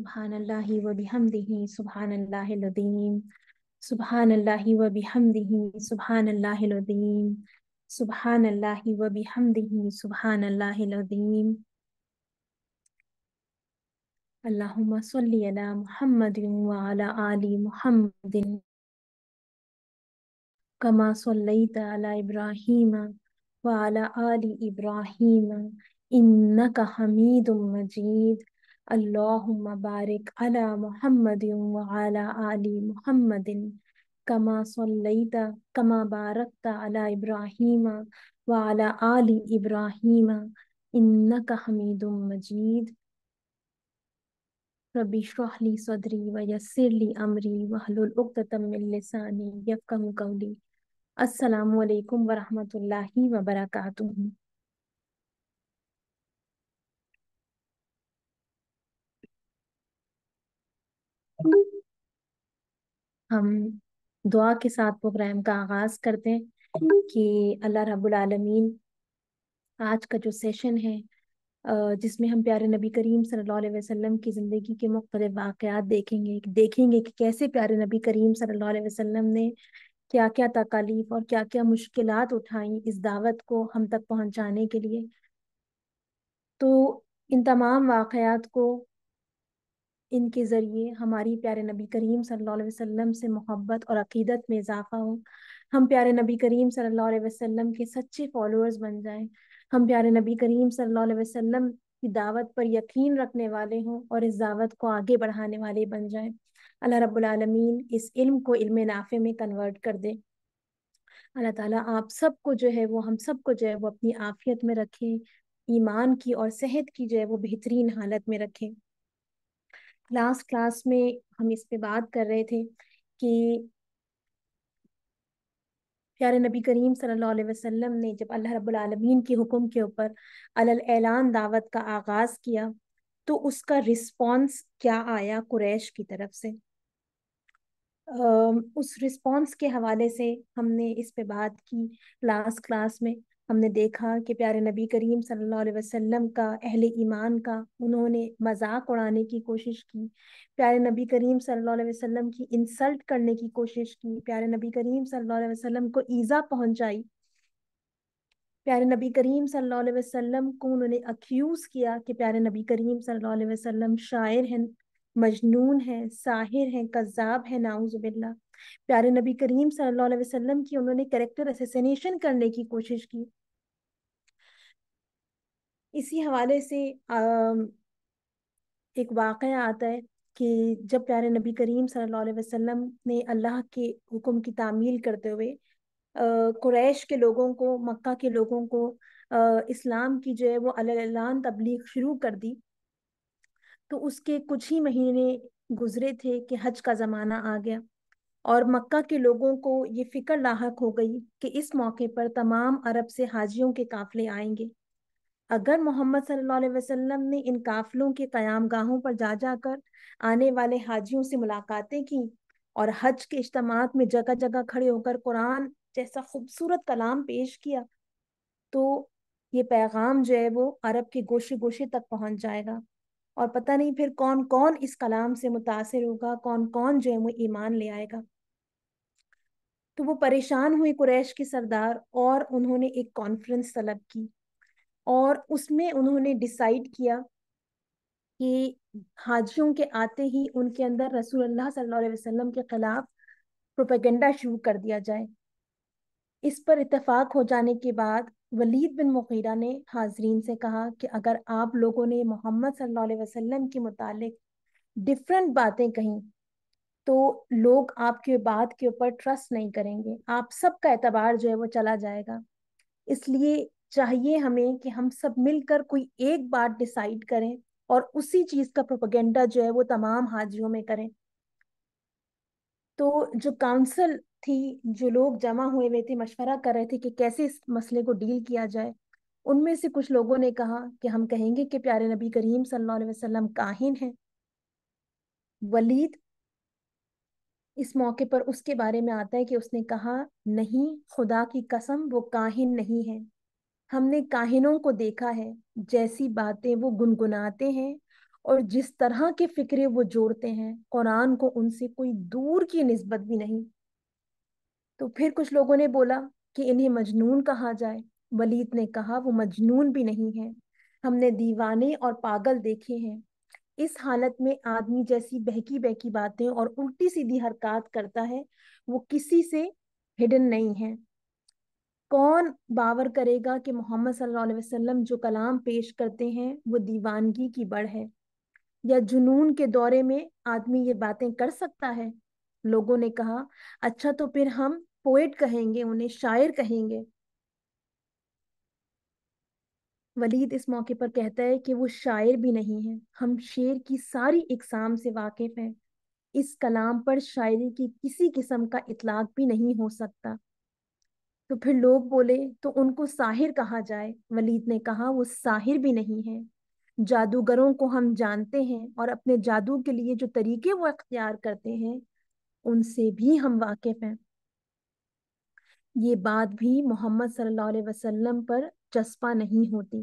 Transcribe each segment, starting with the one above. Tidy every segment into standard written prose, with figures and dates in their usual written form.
सुबहानल्लाहि व बिहम्दिही सुबहानल्लाहिल अज़ीम सुबहानल्लाहि व बिहम्दिही सुबहानल्लाहिल अज़ीम सुबहानल्लाहि व बिहम्दिही सुबहानल्लाहिल अज़ीम अल्लाहुम्मा सल्ली अला मुहम्मदिन व अला आलि मुहम्मदिन कमा सल्लैता अला इब्राहीम व अला आलि इब्राहीम इन्नका हमीदुम मजीद अल्लाहुम्मा बारिक अला मुहम्मदिन व अला आलि मुहम्मदिन कमा बारकता अला इब्राहीम व अला आलि इब्राहीम इन्नका हमीदुम मजीद रब्बी इश्रह ली सदरी व यस्सिर ली अमरी वहलुल उक़्दतम मिन लिसानी यफ़क़हू क़ौली। अस्सलामु अलैकुम व रहमतुल्लाहि व बरकातुहू। हम दुआ के साथ प्रोग्राम का आगाज करते हैं कि अल्लाह रब्बुल आलमीन आज का जो सेशन है जिसमें हम प्यारे नबी करीम सल्लल्लाहु अलैहि वसल्लम की ज़िंदगी के मुख्तलिफ वाक़यात देखेंगे कि कैसे प्यारे नबी करीम सल्लल्लाहु अलैहि वसल्लम ने क्या क्या तकालीफ और क्या क्या मुश्किलात उठाई इस दावत को हम तक पहुंचाने के लिए। तो इन तमाम वाक़यात को इनके ज़रिए हमारी प्यारे नबी करीम सल्लल्लाहु अलैहि वसल्लम से मोहब्बत और अक़ीदत में इजाफ़ा हो। हम प्यारे नबी करीम सल्लल्लाहु अलैहि वसल्लम के सच्चे फॉलोअर्स बन जाएं। हम प्यारे नबी करीम सल्लल्लाहु अलैहि वसल्लम की दावत पर यकीन रखने वाले हों और इस दावत को आगे बढ़ाने वाले बन जाएं। अल्लाह रब्बुल आलमीन इस इल्म को इल्म नाफ़े में कन्वर्ट कर दे। अल्लाह ताला आप सबको जो है वो हम सबको जो है वो अपनी आफियत में रखे, ईमान की और सेहत की जो है वो बेहतरीन हालत में रखे। लास्ट क्लास में हम इस पे बात कर रहे थे कि प्यारे नबी करीम सल्लल्लाहु अलैहि वसल्लम ने जब अल्लाह रब्बुल आलमीन के हुक्म के ऊपर अलल ऐलान दावत का आगाज किया तो उसका रिस्पॉन्स क्या आया कुरैश की तरफ से। उस रिस्पॉन्स के हवाले से हमने इस पे बात की। लास्ट क्लास में हमने देखा कि प्यारे नबी करीम सल्लल्लाहु अलैहि वसल्लम का अहले ईमान का उन्होंने मजाक उड़ाने की कोशिश की, प्यारे नबी करीम सल्लल्लाहु अलैहि वसल्लम की इंसल्ट करने की कोशिश की, प्यारे नबी करीम सल्लल्लाहु अलैहि वसल्लम को ईजा पहुंचाई, प्यारे नबी करीम सल्लल्लाहु अलैहि वसल्लम को उन्होंने अक्यूज किया कि प्यारे नबी करीम सल्लल्लाहु अलैहि वसल्लम शायर हैं, मजनून है, साहिर हैं, कज्जाब है, नाउजुबिल्लाह। प्यारे नबी करीम सल्लल्लाहु अलैहि वसल्लम की उन्होंने कैरेक्टर असैसिनेशन करने की कोशिश की। इसी हवाले से एक वाक़या आता है कि जब प्यारे नबी करीम सल्लल्लाहु अलैहि वसल्लम ने अल्लाह के हुक्म की तामील करते हुए कुरैश के लोगों को, मक्का के लोगों को इस्लाम की जो है वो अलग तबलीग शुरू कर दी, तो उसके कुछ ही महीने गुजरे थे कि हज का ज़माना आ गया और मक्का के लोगों को ये फिक्र लाहक हो गई कि इस मौके पर तमाम अरब से हाजियों के काफिले आएंगे। अगर मोहम्मद सल्लल्लाहु अलैहि वसल्लम ने इन काफिलों के क़याम गाहों पर जा जाकर आने वाले हाजियों से मुलाकातें की और हज के इज्तिमात में जगह जगह खड़े होकर कुरान जैसा खूबसूरत कलाम पेश किया, तो ये पैगाम जो है वो अरब के गोशे गोशे तक पहुंच जाएगा और पता नहीं फिर कौन कौन इस कलाम से मुतासिर होगा, कौन कौन जो है वो ईमान ले आएगा। तो वो परेशान हुए कुरैश के सरदार और उन्होंने एक कॉन्फ्रेंस तलब की और उसमें उन्होंने डिसाइड किया कि हाजियों के आते ही उनके अंदर रसूलुल्लाह सल्लल्लाहु अलैहि वसल्लम के खिलाफ प्रोपेगेंडा शुरू कर दिया जाए। इस पर इत्तेफाक हो जाने के बाद वलीद बिन मुगीरा ने हाजरीन से कहा कि अगर आप लोगों ने मोहम्मद सल्लल्लाहु अलैहि वसल्लम के मुतालिक डिफरेंट बातें कहीं तो लोग आपके बात के ऊपर ट्रस्ट नहीं करेंगे, आप सबका एतबार जो है वो चला जाएगा। इसलिए चाहिए हमें कि हम सब मिलकर कोई एक बात डिसाइड करें और उसी चीज का प्रोपेगेंडा जो है वो तमाम हाजियों में करें। तो जो काउंसिल थी, जो लोग जमा हुए थे, मशवरा कर रहे थे कि कैसे इस मसले को डील किया जाए, उनमें से कुछ लोगों ने कहा कि हम कहेंगे कि प्यारे नबी करीम सल्लल्लाहु अलैहि वसल्लम काहिन हैं। वलीद इस मौके पर उसके बारे में आता है कि उसने कहा, नहीं, खुदा की कसम वो काहिन नहीं है, हमने काहिनों को देखा है, जैसी बातें वो गुनगुनाते हैं اور جس طرح کے فکرے وہ جوڑتے ہیں قرآن کو ان سے کوئی دور کی نسبت بھی نہیں۔ تو پھر کچھ لوگوں نے بولا کہ انہیں مجنون کہا جائے۔ ولید نے کہا وہ مجنون بھی نہیں ہے، ہم نے دیوانے اور پاگل دیکھے ہیں۔ اس حالت میں آدمی جیسی بہکی بہکی باتیں اور الٹی سیدھی حرکات کرتا ہے، وہ کسی سے ہڈن نہیں ہے۔ کون باور کرے گا کہ محمد صلی اللہ علیہ وسلم جو کلام پیش کرتے ہیں وہ دیوانگی کی بڑھ ہے، یا جنون کے دورے میں آدمی یہ باتیں کر سکتا ہے؟ لوگوں نے کہا اچھا تو پھر ہم پوئٹ کہیں گے، انہیں شاعر کہیں گے۔ ولید اس موقع پر کہتا ہے کہ وہ شاعر بھی نہیں ہے، ہم شعر کی ساری اقسام سے واقف ہیں، اس کلام پر شاعری کی کسی قسم کا اطلاق بھی نہیں ہو سکتا۔ تو پھر لوگ بولے تو ان کو ساحر کہا جائے۔ ولید نے کہا وہ ساحر بھی نہیں ہے، جادوگروں کو ہم جانتے ہیں اور اپنے جادو کے لیے جو طریقے وہ اختیار کرتے ہیں ان سے بھی ہم واقف ہیں۔ یہ بات بھی محمد صلی اللہ علیہ وسلم پر چسپاں نہیں ہوتی۔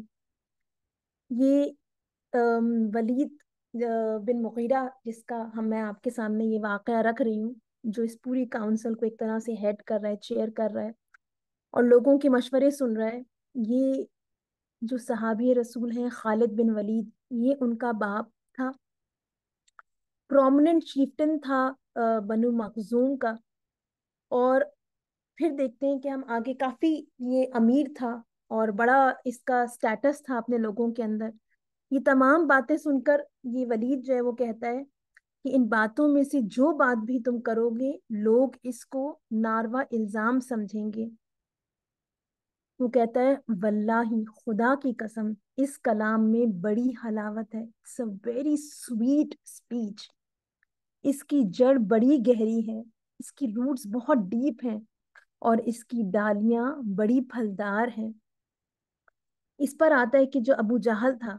یہ ولید بن مغیرہ جس کا میں آپ کے سامنے یہ واقعہ رکھ رہی ہوں، جو اس پوری کاؤنسل کو ایک طرح سے ہیڈ کر رہا ہے، چیئر کر رہا ہے اور لوگوں کے مشورے سن رہا ہے، یہ جو صحابی رسول ہیں خالد بن ولید، یہ ان کا باپ تھا، پرومننٹ چیفٹن تھا بنو مخزوم کا۔ اور پھر دیکھتے ہیں کہ ہم آگے، کافی یہ امیر تھا اور بڑا اس کا سٹیٹس تھا اپنے لوگوں کے اندر۔ یہ تمام باتیں سن کر یہ ولید جو ہے وہ کہتا ہے کہ ان باتوں میں سے جو بات بھی تم کرو گے لوگ اس کو ناروا الزام سمجھیں گے۔ وہ کہتا ہے واللہ خدا کی قسم اس کلام میں بڑی حلاوت ہے، it's a very sweet speech، اس کی جڑ بڑی گہری ہے، اس کی روٹس بہت ڈیپ ہیں اور اس کی ڈالیاں بڑی پھلدار ہیں۔ اس پر آتا ہے کہ جو ابو جہل تھا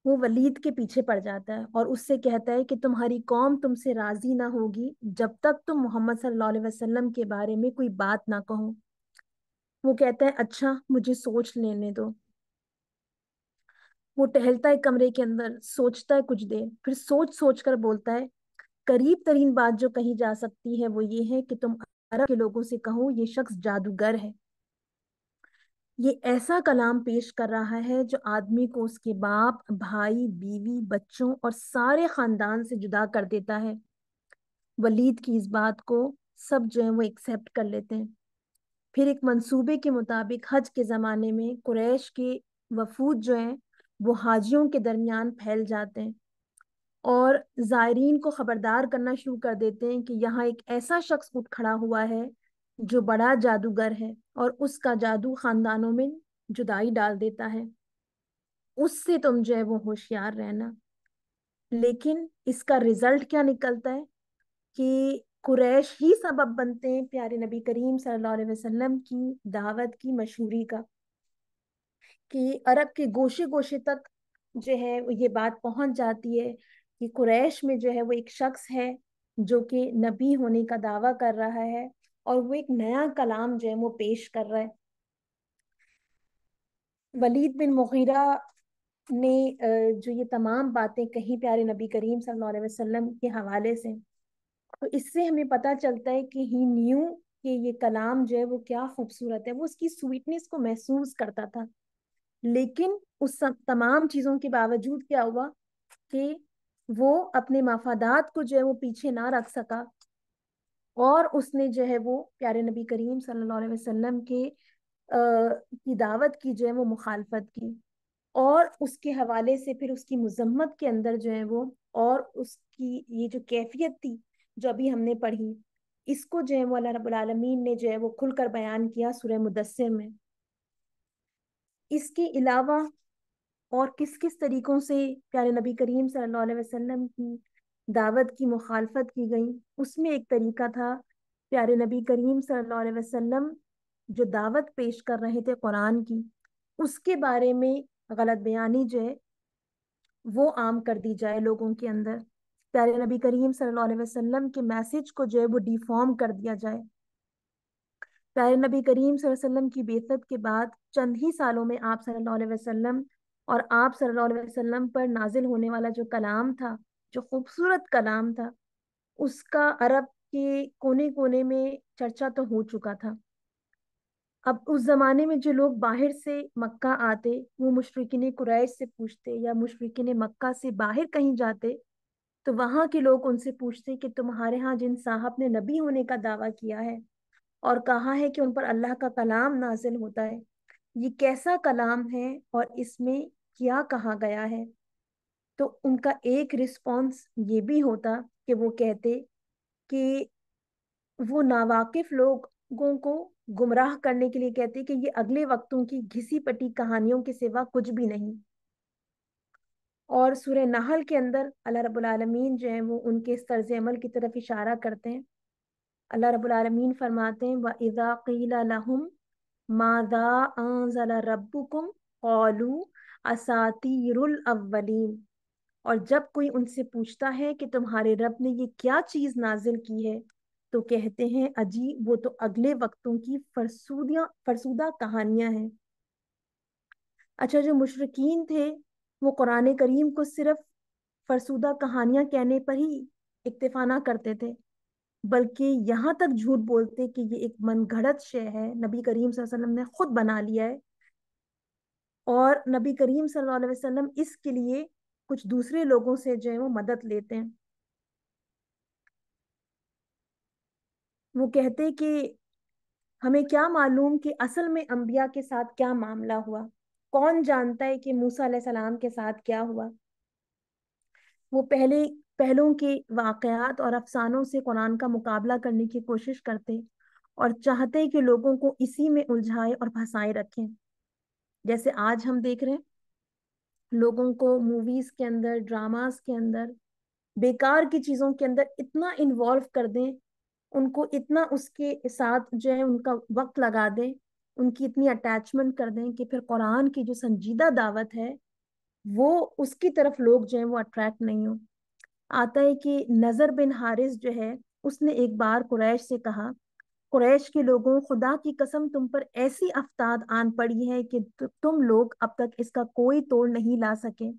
وہ ولید کے پیچھے پڑ جاتا ہے اور اس سے کہتا ہے کہ تمہاری قوم تم سے راضی نہ ہوگی جب تک تم محمد صلی اللہ علیہ وسلم کے بارے میں کوئی بات نہ کہو۔ وہ کہتا ہے اچھا مجھے سوچ لینے دو۔ وہ ٹہلتا ہے کمرے کے اندر، سوچتا ہے کچھ دیر، پھر سوچ سوچ کر بولتا ہے قریب ترین بات جو کہی جا سکتی ہے وہ یہ ہے کہ تم عرب کے لوگوں سے کہو یہ شخص جادوگر ہے۔ یہ ایسا کلام پیش کر رہا ہے جو آدمی کو اس کے باپ، بھائی، بیوی، بچوں اور سارے خاندان سے جدا کر دیتا ہے۔ ولید کی اس بات کو سب جو ہے وہ ایکسیپٹ کر لیتے ہیں۔ پھر ایک منصوبے کے مطابق حج کے زمانے میں قریش کے وفود جو ہیں وہ حاجیوں کے درمیان پھیل جاتے ہیں اور زائرین کو خبردار کرنا شروع کر دیتے ہیں کہ یہاں ایک ایسا شخص اٹھ کھڑا ہوا ہے جو بڑا جادوگر ہے اور اس کا جادو خاندانوں میں جدائی ڈال دیتا ہے، اس سے تم جو ہے وہ ہوشیار رہنا۔ لیکن اس کا رزلٹ کیا نکلتا ہے کہ قریش ہی سبب بنتے ہیں پیارے نبی کریم صلی اللہ علیہ وسلم کی دعوت کی مشہوری کا، کہ عرب کے گوشے گوشے تک جو ہے یہ بات پہنچ جاتی ہے کہ قریش میں جو ہے وہ ایک شخص ہے جو کہ نبی ہونے کا دعویٰ کر رہا ہے اور وہ ایک نیا کلام جو ہے وہ پیش کر رہا ہے۔ ولید بن مغیرہ نے جو یہ تمام باتیں کہیں پیارے نبی کریم صلی اللہ علیہ وسلم کے حوالے سے، تو اس سے ہمیں پتہ چلتا ہے کہ ہی نیو کہ یہ کلام جو ہے وہ کیا خوبصورت ہے، وہ اس کی سویٹنس کو محسوس کرتا تھا۔ لیکن اس تمام چیزوں کے باوجود کیا ہوا کہ وہ اپنے مفادات کو جو ہے وہ پیچھے نہ رکھ سکا اور اس نے جو ہے وہ پیارے نبی کریم صلی اللہ علیہ وسلم کی دعوت کی جو ہے وہ مخالفت کی، اور اس کے حوالے سے پھر اس کی مذمت کے اندر جو ہے وہ، اور اس کی یہ جو کیفیت تھی جو ابھی ہم نے پڑھی، اس کو جو ہے وہ اللہ رب العالمین نے جو ہے وہ کھل کر بیان کیا سورہ مدثر میں۔ اس کے علاوہ اور کس کس طریقوں سے پیارے نبی کریم صلی اللہ علیہ وسلم کی دعوت کی مخالفت کی گئی، اس میں ایک طریقہ تھا پیارے نبی کریم صلی اللہ علیہ وسلم جو دعوت پیش کر رہے تھے قرآن کی، اس کے بارے میں غلط بیانی جو ہے وہ عام کر دی جائے لوگوں کے اندر، پیارے نبی کریم صلی اللہ علیہ وسلم کے میسج کو جو ہے وہ ڈیفارم کر دیا جائے۔ پیارے نبی کریم صلی اللہ علیہ وسلم کی بعثت کے بعد چند ہی سالوں میں آپ صلی اللہ علیہ وسلم اور آپ صلی اللہ علیہ وسلم پر نازل ہونے والا جو کلام تھا، جو خوبصورت کلام تھا، اس کا عرب کے کونے کونے میں چرچا تو ہو چکا تھا۔ اب اس زمانے میں جو لوگ باہر سے مکہ آتے، وہ مشرکین قریش سے پوچھتے، یا مشرکین مکہ سے باہر کہیں جاتے، تو وہاں کے لوگ ان سے پوچھتے کہ تمہارے ہاں جن صاحب نے نبی ہونے کا دعویٰ کیا ہے اور کہا ہے کہ ان پر اللہ کا کلام نازل ہوتا ہے، یہ کیسا کلام ہے اور اس میں کیا کہا گیا ہے؟ تو ان کا ایک رسپانس یہ بھی ہوتا کہ وہ کہتے کہ وہ ناواقف لوگوں کو گمراہ کرنے کے لیے کہتے کہ یہ اگلے وقتوں کی گھسی پٹی کہانیوں کے سوا کچھ بھی نہیں۔ اور سورہ نحل کے اندر اللہ رب العالمین جو ہے وہ ان کے اس طرز عمل کی طرف اشارہ کرتے ہیں۔ اللہ رب العالمین فرماتے ہیں وَإِذَا قِيلَ لَهُمْ مَاذَا أَنزَلَ رَبُّكُمْ قَالُوا أَسَاطِيرُ الْأَوَّلِينَ، اور جب کوئی ان سے پوچھتا ہے کہ تمہارے رب نے یہ کیا چیز نازل کی ہے، تو کہتے ہیں اجی وہ تو اگلے وقتوں کی فرسودہ کہانیاں ہیں۔ اچھا، جو مشرکین تھے وہ قرآن کریم کو صرف فرسودہ کہانیاں کہنے پر ہی اکتفا نہ کرتے تھے، بلکہ یہاں تک جھوٹ بولتے کہ یہ ایک من گھڑت شے ہے، نبی کریم صلی اللہ علیہ وسلم نے خود بنا لیا ہے، اور نبی کریم صلی اللہ علیہ وسلم اس کے لیے کچھ دوسرے لوگوں سے جو ہے وہ مدد لیتے ہیں۔ وہ کہتے کہ ہمیں کیا معلوم کہ اصل میں انبیاء کے ساتھ کیا معاملہ ہوا، کون جانتا ہے کہ موسیٰ علیہ السلام کے ساتھ کیا ہوا۔ وہ پہلوں کے واقعات اور افسانوں سے قرآن کا مقابلہ کرنے کی کوشش کرتے اور چاہتے کہ لوگوں کو اسی میں الجھائے اور پھنسائے رکھیں۔ جیسے آج ہم دیکھ رہے ہیں لوگوں کو موویز کے اندر، ڈراماز کے اندر، بیکار کی چیزوں کے اندر اتنا انوالو کر دیں، ان کو اتنا اس کے ساتھ جو ہے ان کا وقت لگا دیں، ان کی اتنی اٹیچمنٹ کر دیں کہ پھر قرآن کی جو سنجیدہ دعوت ہے وہ اس کی طرف لوگ جو ہیں وہ اٹریکٹ نہیں ہو۔ آتا ہے کہ نظر بن حارث جو ہے، اس نے ایک بار قریش سے کہا، قریش کے لوگوں، خدا کی قسم تم پر ایسی افتاد آن پڑی ہے کہ تم لوگ اب تک اس کا کوئی توڑ نہیں لا سکے۔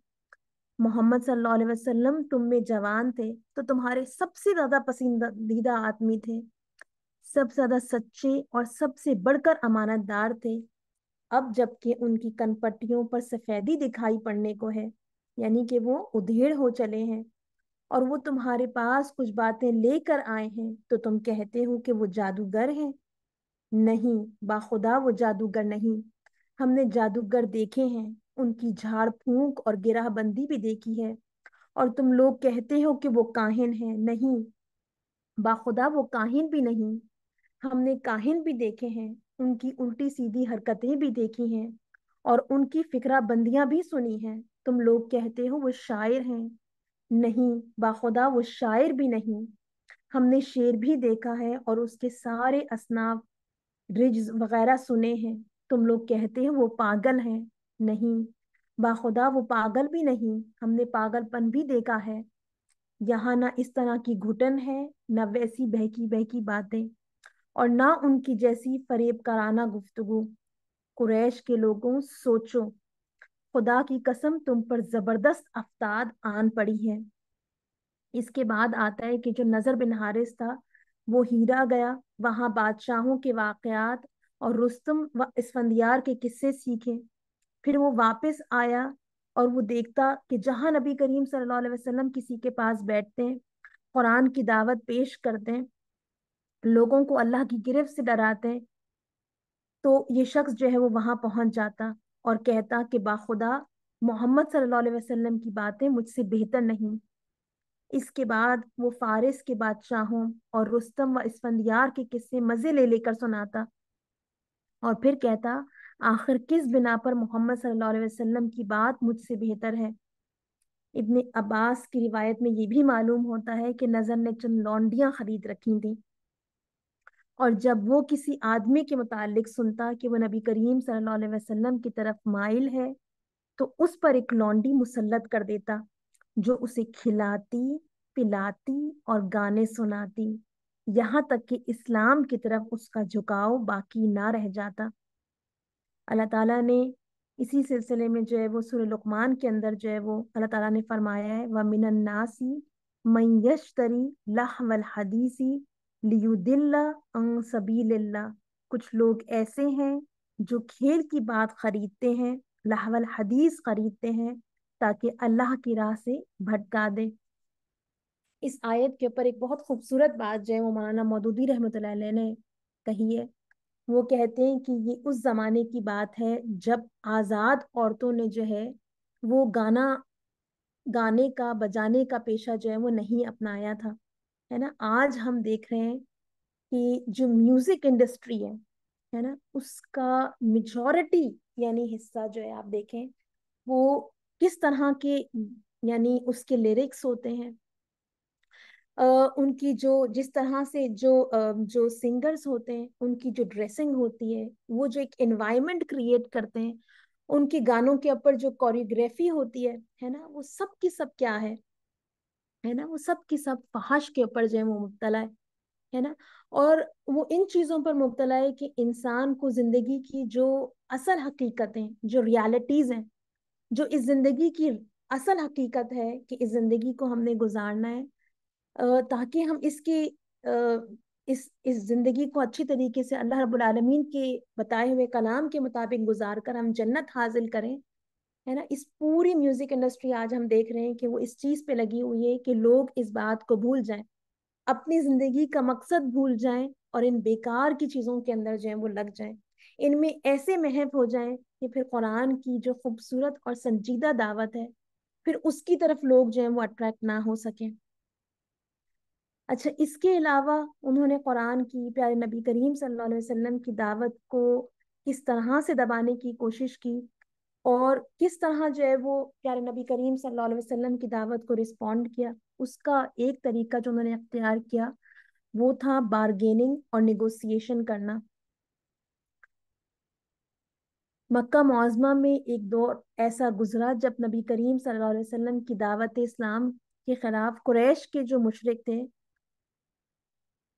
محمد صلی اللہ علیہ وسلم تم میں جوان تھے تو تمہارے سب سے زیادہ پسندیدہ آدمی تھے، سب سے زیادہ سچے اور سب سے بڑھ کر امانت دار تھے۔ اب جب کہ ان کی کن پٹیوں پر سفیدی دکھائی پڑنے کو ہے، یعنی کہ وہ ادھیڑ ہو چلے ہیں، اور وہ تمہارے پاس کچھ باتیں لے کر آئے ہیں تو تم کہتے ہو کہ وہ جادوگر ہیں۔ نہیں، باخدا وہ جادوگر نہیں، ہم نے جادوگر دیکھے ہیں، ان کی جھاڑ پھونک اور گرہ بندی بھی دیکھی ہے، اور تم لوگ کہتے ہو کہ وہ کاہن ہیں۔ نہیں، باخدا وہ کاہن بھی نہیں، ہم نے کاہن بھی دیکھے ہیں، ان کی الٹی سیدھی حرکتیں بھی دیکھی ہیں اور ان کی فکرہ بندیاں بھی سنی ہیں۔ تم لوگ کہتے ہو وہ شاعر ہیں۔ نہیں، باخدا وہ شاعر بھی نہیں، ہم نے شعر بھی دیکھا ہے اور اس کے سارے اصناف، رجز وغیرہ سنے ہیں۔ تم لوگ کہتے ہیں وہ پاگل ہیں۔ نہیں، باخدا وہ پاگل بھی نہیں، ہم نے پاگل پن بھی دیکھا ہے۔ یہاں نہ اس طرح کی گھٹن ہے، نہ ویسی بہکی بہکی باتیں، اور نہ ان کی جیسی فریب کارانہ گفتگو۔ قریش کے لوگوں، سوچو، خدا کی قسم تم پر زبردست افتاد آن پڑی ہے۔ اس کے بعد آتا ہے کہ جو نظر بن حارث تھا وہ ہیرا گیا، وہاں بادشاہوں کے واقعات اور رستم و اسفندیار کے قصے سیکھے۔ پھر وہ واپس آیا اور وہ دیکھتا کہ جہاں نبی کریم صلی اللہ علیہ وسلم کسی کے پاس بیٹھتے ہیں، قرآن کی دعوت پیش کرتے ہیں، لوگوں کو اللہ کی گرفت سے ڈراتے ہیں، تو یہ شخص جو ہے وہ وہاں پہنچ جاتا اور کہتا کہ باخدا محمد صلی اللہ علیہ وسلم کی باتیں مجھ سے بہتر نہیں۔ اس کے بعد وہ فارس کے بادشاہوں اور رستم و اسفندیار کے قصے مزے لے لے کر سناتا، اور پھر کہتا آخر کس بنا پر محمد صلی اللہ علیہ وسلم کی بات مجھ سے بہتر ہے۔ ابن عباس کی روایت میں یہ بھی معلوم ہوتا ہے کہ نظر نے چند لونڈیاں خرید رکھی تھیں، اور جب وہ کسی آدمی کے متعلق سنتا کہ وہ نبی کریم صلی اللہ علیہ وسلم کی طرف مائل ہے تو اس پر ایک لونڈی مسلط کر دیتا جو اسے کھلاتی، پلاتی اور گانے سناتی، یہاں تک کہ اسلام کی طرف اس کا جھکاؤ باقی نہ رہ جاتا۔ اللہ تعالیٰ نے इसी सिलसिले में जो है वो सूरह लुकमान के अंदर जो है वो अल्लाह ताला ने फरमाया है, व मिनन नासी मन यश्तरी लहवल हदीसी लियुदिल्ला अन सबीलिल्लाह। कुछ लोग ऐसे हैं जो खेल की बात खरीदते हैं, लहवल हदीस खरीदते हैं, ताकि अल्लाह की राह से भटका दे। इस आयत के ऊपर एक बहुत खूबसूरत बात जो है वो मौलाना मौदूदी रहमतुल्लाह अलैह ने कही है। वो कहते हैं कि ये उस जमाने की बात है जब आजाद औरतों ने जो है वो गाने का बजाने का पेशा जो है वो नहीं अपनाया था, है ना। आज हम देख रहे हैं कि जो म्यूजिक इंडस्ट्री है ना, उसका मेजॉरिटी यानी हिस्सा जो है आप देखें वो किस तरह के यानी उसके लिरिक्स होते हैं, अ, उनकी जो जिस तरह से जो सिंगर्स होते हैं उनकी जो ड्रेसिंग होती है, वो जो एक एनवायरनमेंट क्रिएट करते हैं, उनके गानों के ऊपर जो कोरियोग्राफी होती है ना, वो सब की सब क्या है ना, वो सब की सब फहश के ऊपर जो है वो मुब्तला है ना। और वो इन चीजों पर मुब्तला है कि इंसान को जिंदगी की जो असल हकीकतें, जो रियलिटीज हैं, जो इस जिंदगी की असल हकीकत है कि इस जिंदगी को हमने गुजारना है, ताकि हम इस जिंदगी को अच्छी तरीके से अल्लाह रब्बुल आलमीन के बताए हुए कलाम के मुताबिक गुजार कर हम जन्नत हासिल करें, है ना। इस पूरी म्यूजिक इंडस्ट्री आज हम देख रहे हैं कि वो इस चीज पे लगी हुई है कि लोग इस बात को भूल जाएं, अपनी जिंदगी का मकसद भूल जाएं और इन बेकार की चीजों के अंदर जो है वो लग जाएं, इनमें ऐसे महव हो जाएं कि फिर कुरान की जो खूबसूरत और संजीदा दावत है, फिर उसकी तरफ लोग जो है वो अट्रैक्ट ना हो सके। अच्छा, इसके अलावा उन्होंने कुरान की, प्यारे नबी करीम सल्लल्लाहु अलैहि वसल्लम की दावत को किस तरह से दबाने की कोशिश की, और किस तरह जो है वो प्यारे नबी करीम सल्लल्लाहु अलैहि वसल्लम की दावत को रिस्पॉन्ड किया, उसका एक तरीका जो उन्होंने अख्तियार किया वो था बार्गेनिंग और निगोसिएशन करना। मक्का मुअज़्ज़मा में एक दौर ऐसा गुजरा जब नबी करीम सल्लल्लाहु अलैहि वसल्लम की दावत इस्लाम के खिलाफ कुरैश के जो मुशरिक थे,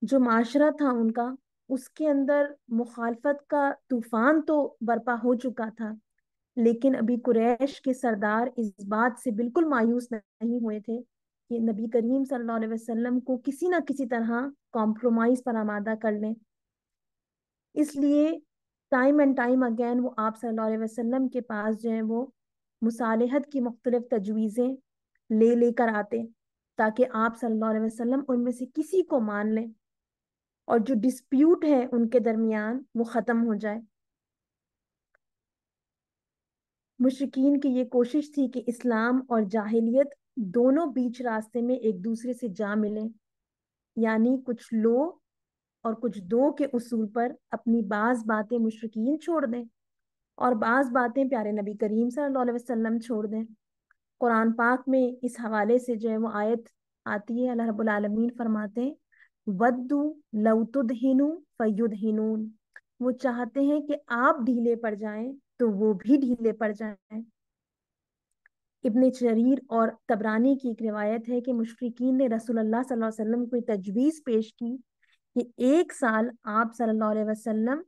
जो माशरा था उनका, उसके अंदर मुखालफत का तूफान तो बर्पा हो चुका था, लेकिन अभी कुरैश के सरदार इस बात से बिल्कुल मायूस नहीं हुए थे कि नबी करीम सल्लल्लाहु अलैहि वसल्लम को किसी ना किसी तरह कॉम्प्रोमाइज पर आमादा कर लें। इसलिए टाइम एंड टाइम अगेन वो आप सल्लल्लाहु अलैहि वसल्लम के पास जो है वो मुसालहत की मुख्तलिफ तजवीज़ें ले लेकर आते, ताकि आप सल्लल्लाहु अलैहि वसल्लम उनमें से किसी को मान लें और जो डिस्प्यूट है उनके दरमियान वो ख़त्म हो जाए। मुशरिकीन की ये कोशिश थी कि इस्लाम और जाहिलियत दोनों बीच रास्ते में एक दूसरे से जा मिलें, यानी कुछ लो और कुछ दो के उसूल पर अपनी बाज बातें मुशरिकीन छोड़ दें और बाज बातें प्यारे नबी करीम सल्लल्लाहु अलैहि वसल्लम छोड़ दें। कुरान पाक में इस हवाले से जो है वो आयत आती है, अल्लाह रब्बुल आलमीन फरमाते हैं, वद्दू लौ तुदहिनु फयुदहिनून। वो चाहते हैं कि आप ढीले पड़ जाएं तो वो भी ढीले पड़ जाएं। इब्ने जरीर और तबरानी की एक रिवायत है कि मुशरिकीन ने रसूलुल्लाह सल्लल्लाहु अलैहि वसल्लम को एक तजवीज पेश की कि एक साल आप सल्लल्लाहु अलैहि वसल्लम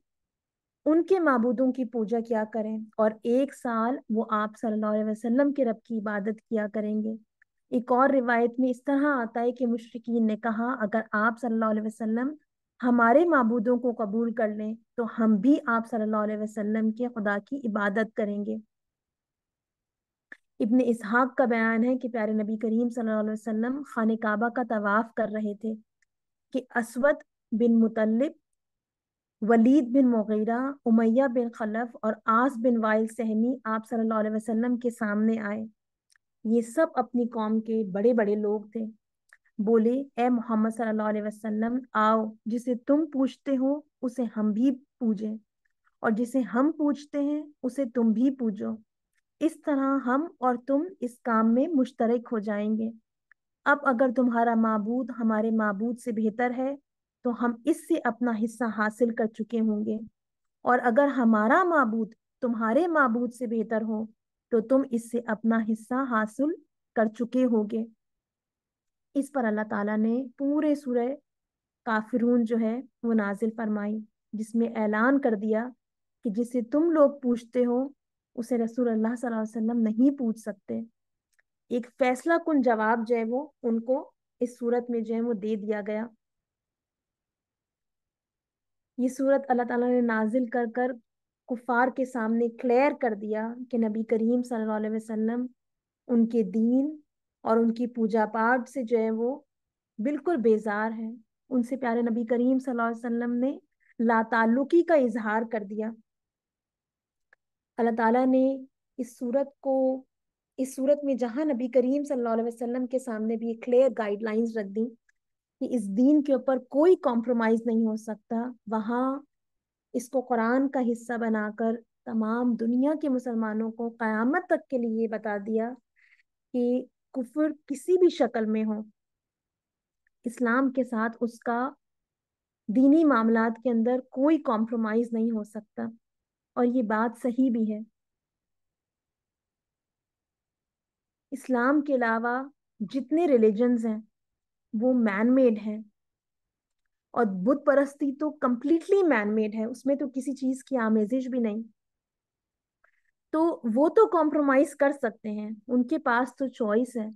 उनके माबूदों की पूजा किया करें और एक साल वो आप सल्लल्लाहु अलैहि वसल्लम के रब की इबादत किया करेंगे। एक और रिवायत में इस तरह आता है कि मुशरिकीन ने कहा, अगर आप सल्लल्लाहु अलैहि वसल्लम हमारे माबूदों को कबूल कर लें तो हम भी आप सल्लल्लाहु अलैहि वसल्लम के खुदा की इबादत करेंगे। इब्ने इसहाक का बयान है कि प्यारे नबी करीम सल्लल्लाहु अलैहि वसल्लम खाने काबा का तवाफ कर रहे थे कि असवद बिन मुतल्लिब, वलीद बिन मुगीरा, उमैया बिन खलफ और आस बिन वाइल सहमी आप सल्लल्लाहु अलैहि वसल्लम के सामने आए। ये सब अपनी कौम के बड़े बड़े लोग थे। बोले, ए मोहम्मद सल्लल्लाहु अलैहि वसल्लम, आओ जिसे तुम पूछते हो उसे हम भी पूजें और जिसे हम पूछते हैं उसे तुम भी पूजो। इस तरह हम और तुम इस काम में मुश्तरक हो जाएंगे। अब अगर तुम्हारा माबूद हमारे माबूद से बेहतर है तो हम इससे अपना हिस्सा हासिल कर चुके होंगे, और अगर हमारा माबूद तुम्हारे माबूद से बेहतर हो तो तुम इससे अपना हिस्सा हासिल कर चुके होगे। इस पर अल्लाह ताला ने पूरे सूरह काफिरून जो है वो नाजिल फरमाई, जिसमें ऐलान कर दिया कि जिसे तुम लोग पूछते हो उसे रसूल अल्लाह सल्लल्लाहु अलैहि वसल्लम नहीं पूछ सकते। एक फैसला कुन जवाब जो है वो उनको इस सूरत में जो है वो दे दिया गया। ये सूरत अल्लाह ताला ने नाजिल कर कर कुफार के सामने क्लियर कर दिया कि नबी करीम सल्लल्लाहु अलैहि वसल्लम उनके दीन और उनकी पूजा पाठ से जो है वो बिल्कुल बेजार है। उनसे प्यारे नबी करीम सल्लल्लाहु अलैहि वसल्लम ने लाताल्लुकी का इजहार कर दिया। अल्लाह ताला ने इस सूरत को इस सूरत में जहां नबी करीम सल्लल्लाहु अलैहि वसल्लम के सामने भी क्लियर गाइडलाइंस रख दी कि इस दीन के ऊपर कोई कॉम्प्रोमाइज नहीं हो सकता, वहां इसको कुरान का हिस्सा बनाकर तमाम दुनिया के मुसलमानों को कयामत तक के लिए बता दिया कि कुफर किसी भी शक्ल में हो, इस्लाम के साथ उसका दीनी मामलात के अंदर कोई कॉम्प्रोमाइज नहीं हो सकता। और ये बात सही भी है। इस्लाम के अलावा जितने रिलीजन्स हैं वो मैन मेड हैं, और बुत परस्ती तो कंप्लीटली मैन मेड है, उसमें तो किसी चीज की आमेजिश भी नहीं। तो वो तो कॉम्प्रोमाइज कर सकते हैं, उनके पास तो चॉइस है,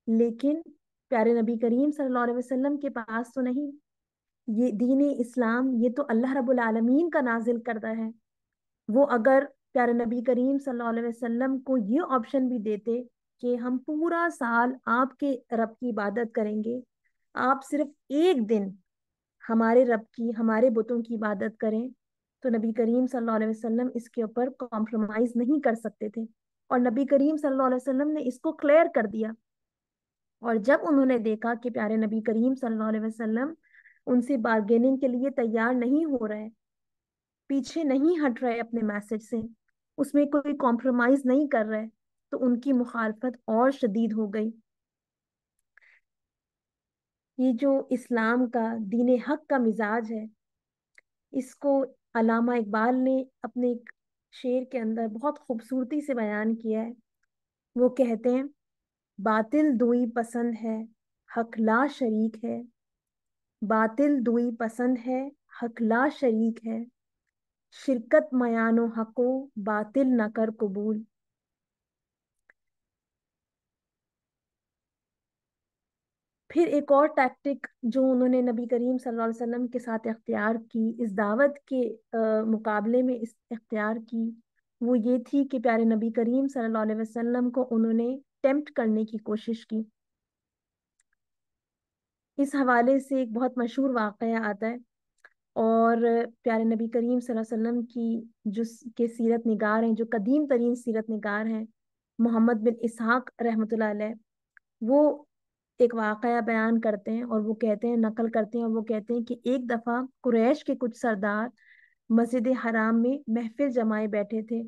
लेकिन प्यारे नबी करीम सल्लल्लाहु अलैहि वसल्लम के पास तो नहीं। ये दीन इस्लाम ये तो अल्लाह रब्बुल आलमीन का नाजिल करता है। वो अगर प्यारे नबी करीम सल्लल्लाहु अलैहि वसल्लम को ये ऑप्शन भी देते कि हम पूरा साल आपके रब की इबादत करेंगे, आप सिर्फ एक दिन हमारे रब की हमारे बुतों की इबादत करें, तो नबी करीम सल्लल्लाहु अलैहि वसल्लम इसके ऊपर कॉम्प्रोमाइज नहीं कर सकते थे। और नबी करीम सल्लल्लाहु अलैहि वसल्लम ने इसको क्लियर कर दिया। और जब उन्होंने देखा कि प्यारे नबी करीम सल्लल्लाहु अलैहि वसल्लम उनसे बार्गेनिंग के लिए तैयार नहीं हो रहे, पीछे नहीं हट रहे अपने मैसेज से, उसमें कोई कॉम्प्रोमाइज नहीं कर रहे, तो उनकी मुखालफत और शदीद हो गई। ये जो इस्लाम का दीन हक का मिजाज है, इसको अल्लामा इकबाल ने अपने एक शेर के अंदर बहुत खूबसूरती से बयान किया है। वो कहते हैं, बातिल दुई पसंद है, हक ला शरीक है। बातिल दुई पसंद है, हक ला शरीक है। शिरकत मयानो हको, बातिल न कर कबूल। फिर एक और टैक्टिक जो उन्होंने नबी करीम सल्लल्लाहु अलैहि वसल्लम के साथ इख्तियार की, इस दावत के मुकाबले में इस इख्तियार की, वो ये थी कि प्यारे नबी करीम सल्लल्लाहु अलैहि वसल्लम को उन्होंने टेम्प्ट करने की कोशिश की। इस हवाले से एक बहुत मशहूर वाक़या आता है। और प्यारे नबी करीम सल्लल्लाहु अलैहि वसल्लम की जो के सीरत निगार हैं, जो कदीम तरीन सीरत निगार हैं, मोहम्मद बिन इसहाक रहमतुल्लाह अलैह, वो एक वाकया बयान करते हैं और वो कहते हैं, नकल करते हैं और वो कहते हैं कि एक दफा कुरैश के कुछ सरदार मस्जिद हराम में महफिल जमाए बैठे थे,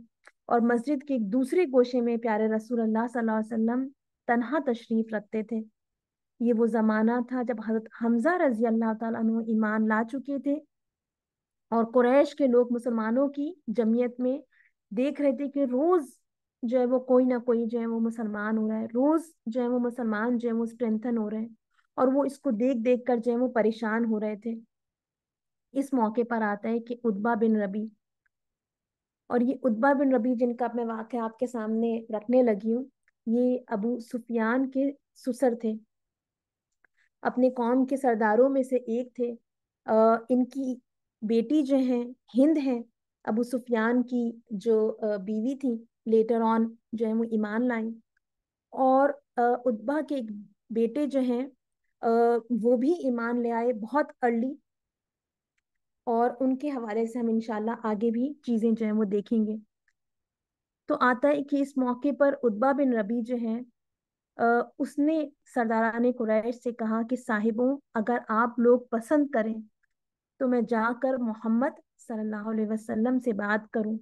और मस्जिद के एक दूसरे गोशे में प्यारे रसूल अल्लाह सल्लल्लाहु अलैहि वसल्लम तन्हा तशरीफ रखते थे। ये वो जमाना था जब हजरत हमजा रजी अल्लाह ताला अन्हु ईमान ला चुके थे, और कुरैश के लोग मुसलमानों की जमीयत में देख रहे थे कि रोज जो है वो कोई ना कोई जो है वो मुसलमान हो रहा है, रोज जो है वो मुसलमान जो है वो स्ट्रेंथन हो रहे हैं, और वो इसको देख देख कर जो है वो परेशान हो रहे थे। इस मौके पर आता है कि उतबा बिन रबी, और ये उतबा बिन रबी जिनका मैं वाक़या आपके सामने रखने लगी हूँ, ये अबू सुफियान के ससुर थे, अपने कौम के सरदारों में से एक थे। इनकी बेटी जो है हिंद है, अबू सुफियान की जो बीवी थी, लेटर ऑन जो है वो ईमान लाई। और उतबा के एक बेटे जो हैं वो भी ईमान ले आए बहुत अर्ली, और उनके हवाले से हम इंशाल्लाह आगे भी चीजें जो है वो देखेंगे। तो आता है कि इस मौके पर उतबा बिन रबी जो है उसने सरदाराने कुरैश से कहा कि साहिबों, अगर आप लोग पसंद करें तो मैं जाकर मोहम्मद सल्लल्लाहु अलैहि वसल्लम से बात करूं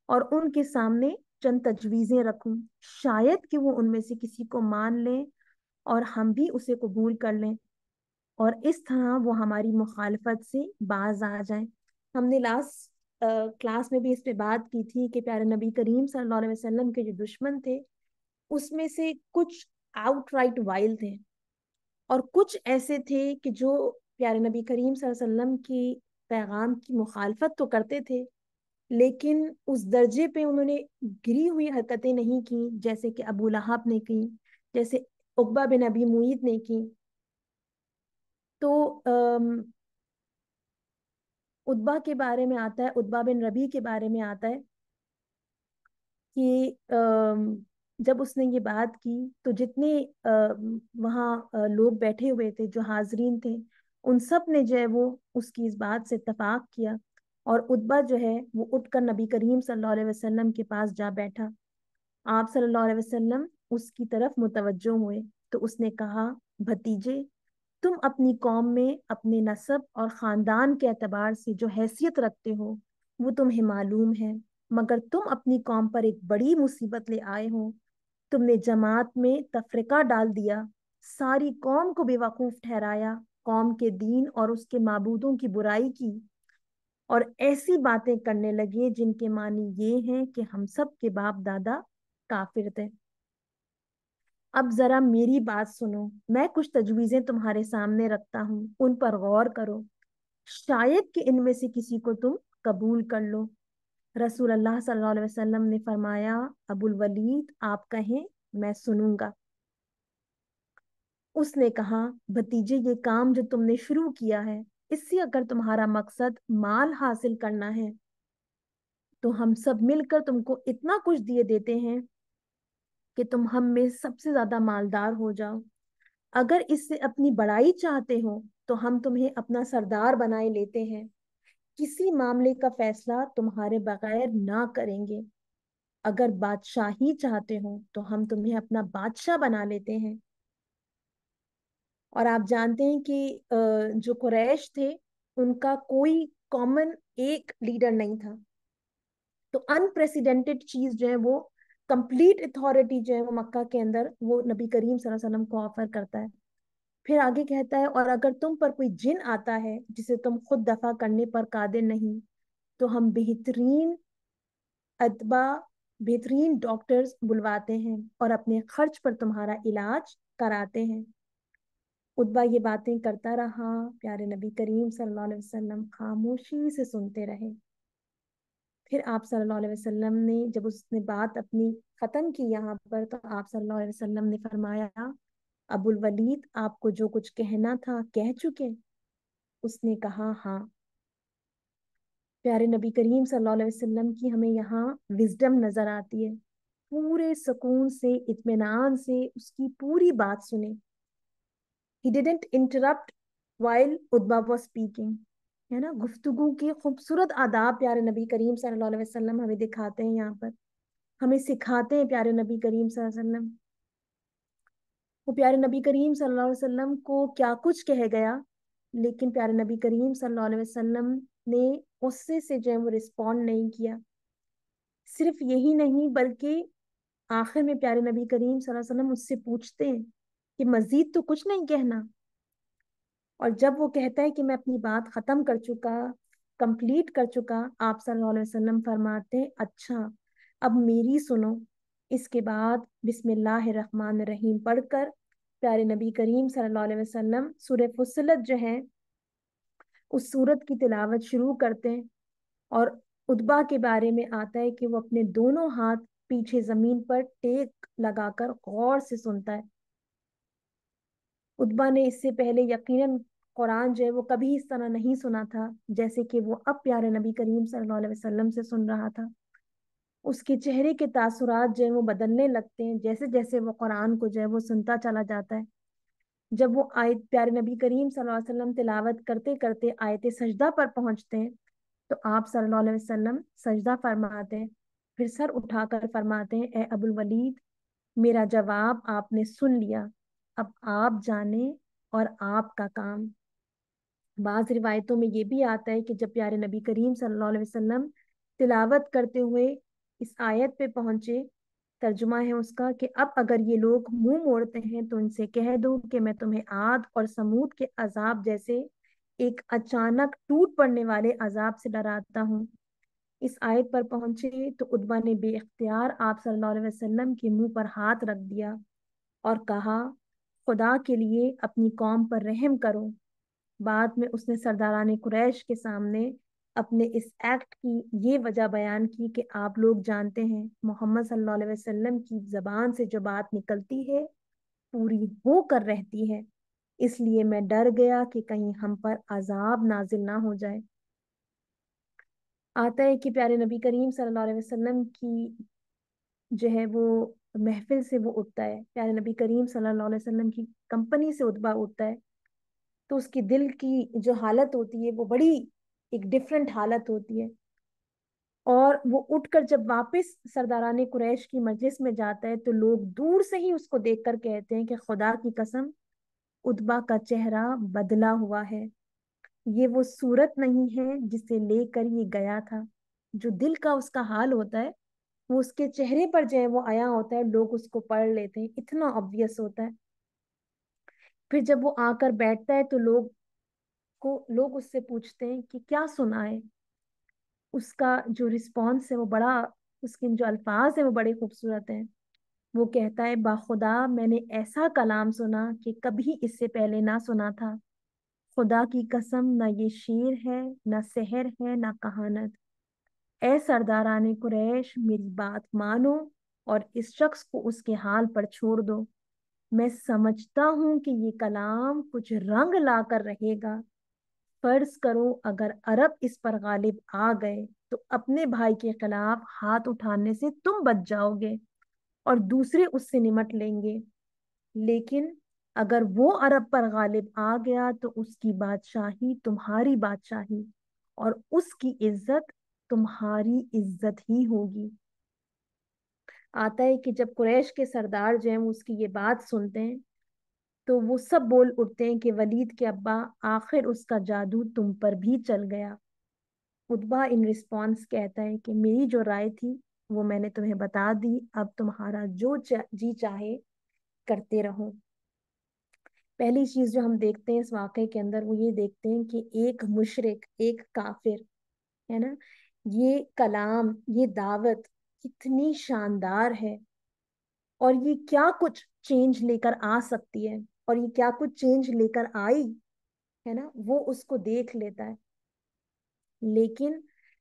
और उनके सामने चंद तजवीजें रखूं, शायद कि वो उनमें से किसी को मान लें और हम भी उसे कबूल कर लें, और इस तरह वो हमारी मुखालफत से बाज आ जाएं। हमने लास्ट क्लास में भी इस पे बात की थी कि प्यारे नबी करीम सल्लल्लाहु अलैहि वसल्लम के जो दुश्मन थे, उसमें से कुछ आउटराइट वाइल थे, और कुछ ऐसे थे कि जो प्यारे नबी करीम सल्लल्लाहु अलैहि वसल्लम की पैगाम की मुखालफत तो करते थे, लेकिन उस दर्जे पे उन्होंने गिरी हुई हरकतें नहीं की जैसे कि अबू लहब ने की, जैसे उकबा बिन अबी मुईत ने की। तो उतबा के बारे में आता है, उतबा बिन रबी के बारे में आता है कि जब उसने ये बात की तो जितने वहाँ लोग बैठे हुए थे, जो हाजरीन थे, उन सब ने जो है वो उसकी इस बात से इत्तेफाक किया। और उतबा जो है वो उठकर नबी करीम सल्लल्लाहु अलैहि वसल्लम के पास जा बैठा। आप सल्लल्लाहु अलैहि वसल्लम उसकी तरफ मुतवज्जो हुए तो उसने कहा, भतीजे, तुम अपनी कौम में अपने नस्ब और खानदान के एतबार से जो हैसियत रखते हो वो तुम्हें मालूम है, मगर तुम अपनी कौम पर एक बड़ी मुसीबत ले आए हो। तुमने जमात में तफरीका डाल दिया, सारी कौम को बेवकूफ ठहराया, कौम के दीन और उसके माबूदों की बुराई की, और ऐसी बातें करने लगे जिनके मानी ये हैं कि हम सब के बाप दादा काफिर थे। अब जरा मेरी बात सुनो, मैं कुछ तजवीजें तुम्हारे सामने रखता हूँ, उन पर गौर करो, शायद कि इनमें से किसी को तुम कबूल कर लो। रसूल अल्लाह सल्लल्लाहु अलैहि वसल्लम ने फरमाया, अबुल वलीद आप कहें, मैं सुनूंगा। उसने कहा, भतीजे, ये काम जो तुमने शुरू किया है, इससे अगर तुम्हारा मकसद माल हासिल करना है तो हम सब मिलकर तुमको इतना कुछ दिए देते हैं कि तुम हम में सबसे ज्यादा मालदार हो जाओ। अगर इससे अपनी बड़ाई चाहते हो तो हम तुम्हें अपना सरदार बनाए लेते हैं, किसी मामले का फैसला तुम्हारे बगैर ना करेंगे। अगर बादशाही चाहते हो तो हम तुम्हें अपना बादशाह बना लेते हैं। और आप जानते हैं कि जो कुरैश थे उनका कोई कॉमन एक लीडर नहीं था। तो अनप्रेसिडेंटेड चीज जो है वो, कंप्लीट अथॉरिटी जो है वो मक्का के अंदर वो नबी करीम सल्लल्लाहु अलैहि वसल्लम को ऑफर करता है। फिर आगे कहता है, और अगर तुम पर कोई जिन आता है जिसे तुम खुद दफा करने पर कादिर नहीं, तो हम बेहतरीन अतबा, बेहतरीन डॉक्टर्स बुलवाते हैं और अपने खर्च पर तुम्हारा इलाज कराते हैं। उतबा ये बातें करता रहा, प्यारे नबी करीम सल्लल्लाहु अलैहि वसल्लम खामोशी से सुनते रहे। फिर आप सल्लल्लाहु अलैहि वसल्लम ने जब उसने बात अपनी खत्म की यहाँ पर, तो आप सल्लल्लाहु अलैहि वसल्लम ने फरमाया, अबुल वलीद आपको जो कुछ कहना था कह चुके? उसने कहा, हाँ। प्यारे नबी करीम सल्लल्लाहु अलैहि वसल्लम की हमें यहाँ विजडम नजर आती है। पूरे सुकून से, इत्मीनान से उसकी पूरी बात सुने। He didn't interrupt while Utba was speaking. है ना, गुफ्तगू के खूबसूरत आदाब प्यारे नबी करीम सल्लल्लाहु अलैहि वसल्लम हमें दिखाते हैं यहाँ पर, हमें सिखाते हैं प्यारे नबी करीम सल्लल्लाहु अलैहि वसल्लम। वो प्यारे नबी करीम सल्लल्लाहु अलैहि वसल्लम को क्या कुछ कह गया, लेकिन प्यारे नबी करीम सल्लल्लाहु अलैहि वसल्लम ने गुस्से से जो है वो रिस्पॉन्ड नहीं किया। सिर्फ यही नहीं बल्कि आखिर में प्यारे नबी करीम सल्लल्लाहु अलैहि वसल्लम उससे पूछते हैं कि मजीद तो कुछ नहीं कहना। और जब वो कहता है कि मैं अपनी बात खत्म कर चुका, कंप्लीट कर चुका, आप सल्लल्लाहु अलैहि वसल्लम फरमाते हैं, अच्छा अब मेरी सुनो। इसके बाद बिस्मिल्लाहिर रहमानिर रहीम पढ़कर प्यारे नबी करीम सल्लल्लाहु अलैहि वसल्लम सूरह फुस्सिलत जो है उस सूरत की तिलावत शुरू करते हैं। और उतबा के बारे में आता है कि वो अपने दोनों हाथ पीछे जमीन पर टेक लगाकर गौर से सुनता है। उतबा ने इससे पहले यकीनन कुरान जो है वो कभी इस तरह नहीं सुना था जैसे कि वो अब प्यारे नबी करीम सल्लल्लाहु अलैहि वसल्लम से सुन रहा था। उसके चेहरे के तासुरात जो है वो बदलने लगते हैं जैसे जैसे वो कुरान को जो है वो सुनता चला जाता है। जब वो आयत प्यारे नबी करीम सल्लल्लाहु अलैहि वसल्लम तिलावत करते करते आयत सजदा पर पहुंचते हैं, तो आप सल्लल्लाहु अलैहि वसल्लम सजदा फरमाते हैं, फिर सर उठाकर फरमाते हैं, ए अबुल वलीद, मेरा जवाब आपने सुन लिया, अब आप जाने और आपका काम। बाज रिवायतों में ये भी आता है कि जब प्यारे नबी करीम सल्लल्लाहु अलैहि वसल्लम तिलावत करते हुए इस आयत पे पहुंचे, तर्जुमा है उसका कि अब अगर ये लोग मुंह मोड़ते हैं तो इनसे कह दो कि मैं तुम्हें आद और समूद के अजाब जैसे एक अचानक टूट पड़ने वाले अजाब से डराता हूँ। इस आयत पर पहुंचे तो उतबा ने बेख्तियार आप सल्लल्लाहु अलैहि वसल्लम के मुंह पर हाथ रख दिया और कहा, खुदा के लिए अपनी कौम पर रहम करो। बाद में उसने सरदाराने कुरैश के सामने اپنے اس ایکٹ کی یہ وجہ بیان کی کہ آپ لوگ جانتے ہیں محمد صلی اللہ علیہ وسلم کی زبان سے جو بات نکلتی ہے پوری ہو کر رہتی ہے، اس لیے میں ڈر گیا کہ کہیں ہم پر عذاب نازل نہ ہو جائے۔ آتا ہے کہ پیارے نبی کریم صلی اللہ علیہ وسلم کی جو ہے وہ محفل سے وہ اٹھتا ہے، پیارے نبی کریم صلی اللہ علیہ وسلم کی کمپنی سے اتبا اٹھتا ہے، تو اس کی دل کی جو حالت ہوتی ہے وہ بڑی ایک ڈفرینٹ حالت ہوتی ہے، اور وہ اٹھ کر جب واپس سرداران قریش کی مجلس میں جاتا ہے تو لوگ دور سے ہی اس کو دیکھ کر کہتے ہیں کہ خدا کی قسم اتبا کا چہرہ بدلا ہوا ہے، یہ وہ صورت نہیں ہے جسے لے کر یہ گیا تھا۔ جو دل کا اس کا حال ہوتا ہے وہ اس کے چہرے پر جو ہے وہ آیا ہوتا ہے، لوگ اس کو پڑھ لیتے ہیں، اتنا obvious ہوتا ہے۔ پھر جب وہ آ کر بیٹھتا ہے تو لوگ اس سے پوچھتے ہیں کہ کیا سنا ہے۔ اس کا جو رسپانس ہے وہ بڑا، اس کے جو الفاظ ہیں وہ بڑے خوبصورت ہیں۔ وہ کہتا ہے باخدا میں نے ایسا کلام سنا کہ کبھی اس سے پہلے نہ سنا تھا، خدا کی قسم نہ یہ شعر ہے نہ سحر ہے نہ کہانت، اے سرداران قریش میری بات مانو اور اس شخص کو اس کے حال پر چھوڑ دو، میں سمجھتا ہوں کہ یہ کلام کچھ رنگ لا کر رہے گا، فرض کرو اگر عرب اس پر غالب آ گئے تو اپنے بھائی کے خلاف ہاتھ اٹھانے سے تم بچ جاؤ گے اور دوسرے اس سے نمٹ لیں گے، لیکن اگر وہ عرب پر غالب آ گیا تو اس کی بادشاہی تمہاری بادشاہی اور اس کی عزت تمہاری عزت ہی ہوگی۔ آتا ہے کہ جب قریش کے سردار جو ہیں وہ اس کی یہ بات سنتے ہیں تو وہ سب بول اٹھتے ہیں کہ ولید کے ابا آخر اس کا جادو تم پر بھی چل گیا۔ اتبا ان رسپانس کہتا ہے کہ میری جو رائے تھی وہ میں نے تمہیں بتا دی، اب تمہارا جو جی چاہے کرتے رہو۔ پہلی چیز جو ہم دیکھتے ہیں اس واقعے کے اندر وہ یہ دیکھتے ہیں کہ ایک مشرک، ایک کافر ہے نا، یہ کلام، یہ دعوت کتنی شاندار ہے اور یہ کیا کچھ چینج لے کر آ سکتی ہے، اور یہ کیا کچھ چینج لے کر آئی ہے نا، وہ اس کو دیکھ لیتا ہے۔ لیکن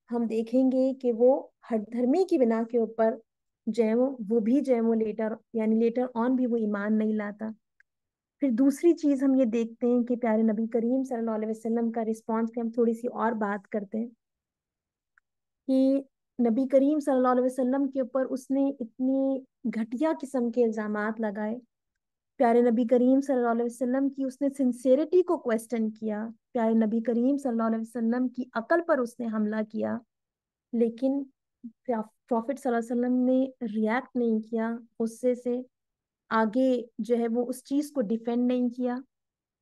ہم دیکھیں گے کہ وہ ہر دھرمی کی بنا کے اوپر جو ہے وہ بھی جو ہے وہ لیٹر آن بھی وہ ایمان نہیں لاتا۔ پھر دوسری چیز ہم یہ دیکھتے ہیں کہ پیارے نبی کریم صلی اللہ علیہ وسلم کا رسپانس پہ ہم تھوڑی سی اور بات کرتے ہیں کہ نبی کریم صلی اللہ علیہ وسلم کے اوپر اس نے اتنی گھٹیا قسم کے الزامات لگائے، پیارے نبی کریم صلی اللہ علیہ وسلم کی اس نے سنسیریٹی کو کوسچن کیا، پیارے نبی کریم صلی اللہ علیہ وسلم کی عقل پر اس نے حملہ کیا، لیکن پروفٹ صلی اللہ علیہ وسلم نے ریاکٹ نہیں کیا غصے سے، آگے جو ہے وہ اس چیز کو ڈیفینڈ نہیں کیا،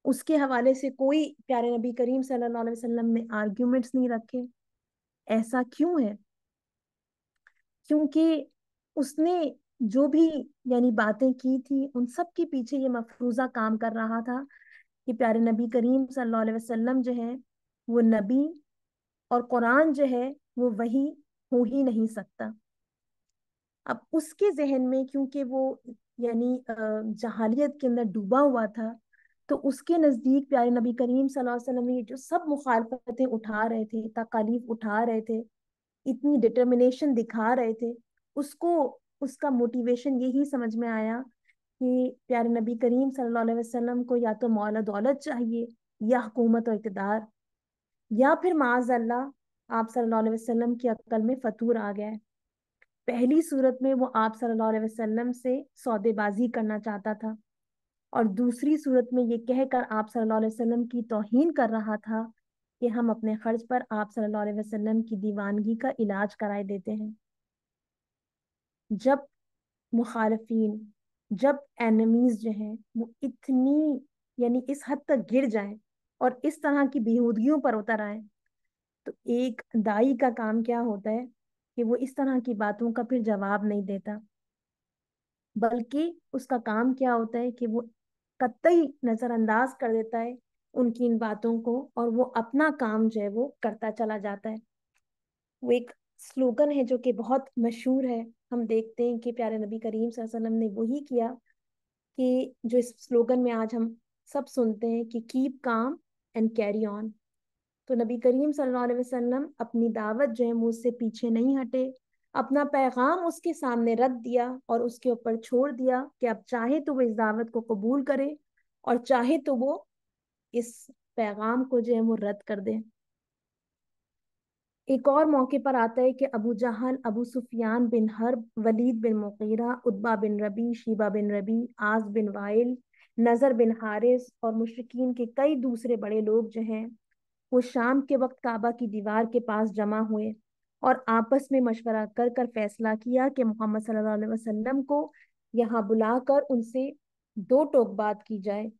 اس کے حوالے سے کوئی پیارے نبی کریم صلی اللہ علیہ وسلم نے آرگیومنٹس نہیں رکھے۔ ایسا کیوں ہے؟ کیونکہ اس نے جو بھی یعنی باتیں کی تھی ان سب کے پیچھے یہ مفروضہ کام کر رہا تھا کہ پیارے نبی کریم صلی اللہ علیہ وسلم جو ہے وہ نبی اور قرآن جو ہے وہ وہی ہو ہی نہیں سکتا۔ اب اس کے ذہن میں کیونکہ وہ یعنی جہالیت کے اندر ڈوبا ہوا تھا تو اس کے نزدیک پیارے نبی کریم صلی اللہ علیہ وسلم یہ جو سب مخالفتیں اٹھا رہے تھے، تکالیف اٹھا رہے تھے، اتنی ڈٹرمنیشن دکھا رہے تھے، اس کو اس کا موٹیویشن یہی سمجھ میں آیا کہ پیارے نبی کریم صلی اللہ علیہ وسلم کو یا تو مال و دولت چاہیے یا حکومت و اقتدار، یا پھر معاذ اللہ آپ صلی اللہ علیہ وسلم کی عقل میں فطور آ گیا ہے۔ پہلی صورت میں وہ آپ صلی اللہ علیہ وسلم سے سودے بازی کرنا چاہتا تھا، اور دوسری صورت میں یہ کہہ کر آپ صلی اللہ علیہ وسلم کی توہین کر رہا تھا کہ ہم اپنے خرچ پر آپ صلی اللہ علیہ وسلم کی دیوانگی کا علاج کرائے دیتے ہیں۔ جب مخالفین، جب اینمیز جو ہیں وہ اتنی یعنی اس حد تک گر جائیں اور اس طرح کی بیہودگیوں پر اتر آئیں تو ایک دائی کا کام کیا ہوتا ہے کہ وہ اس طرح کی باتوں کا پھر جواب نہیں دیتا، بلکہ اس کا کام کیا ہوتا ہے کہ وہ قطعی نظر انداز کر دیتا ہے ان کی ان باتوں کو اور وہ اپنا کام جو ہے وہ کرتا چلا جاتا ہے۔ وہ ایک سلوگن ہے جو کہ بہت مشہور ہے، ہم دیکھتے ہیں کہ پیارے نبی کریم صلی اللہ علیہ وسلم نے وہی کیا کہ جو اس سلوگن میں آج ہم سب سنتے ہیں کہ keep calm and carry on. तो नबी करीम सल्लल्लाहु अलैहि वसल्लम अपनी दावत जो है वो उससे पीछे नहीं हटे, अपना पैगाम उसके सामने रख दिया और उसके ऊपर छोड़ दिया कि अब चाहे तो वो इस दावत को कबूल करे और चाहे तो वो इस पैगाम को जो है वो रद्द कर दे। एक और मौके पर आता है कि अबू जहल, अबू सुफियान बिन हर्ब, वलीद बिन मुगीरा, उतबा बिन रबी, शीबा बिन रबी, आस बिन वाइल, नजर बिन हारिस और मुशरिकीन के कई दूसरे बड़े लोग जो हैं वो शाम के वक्त काबा की दीवार के पास जमा हुए और आपस में मशवरा कर कर फैसला किया कि मोहम्मद सल्लल्लाहु अलैहि वसल्लम को यहाँ बुलाकर उनसे दो टोक बात की जाए।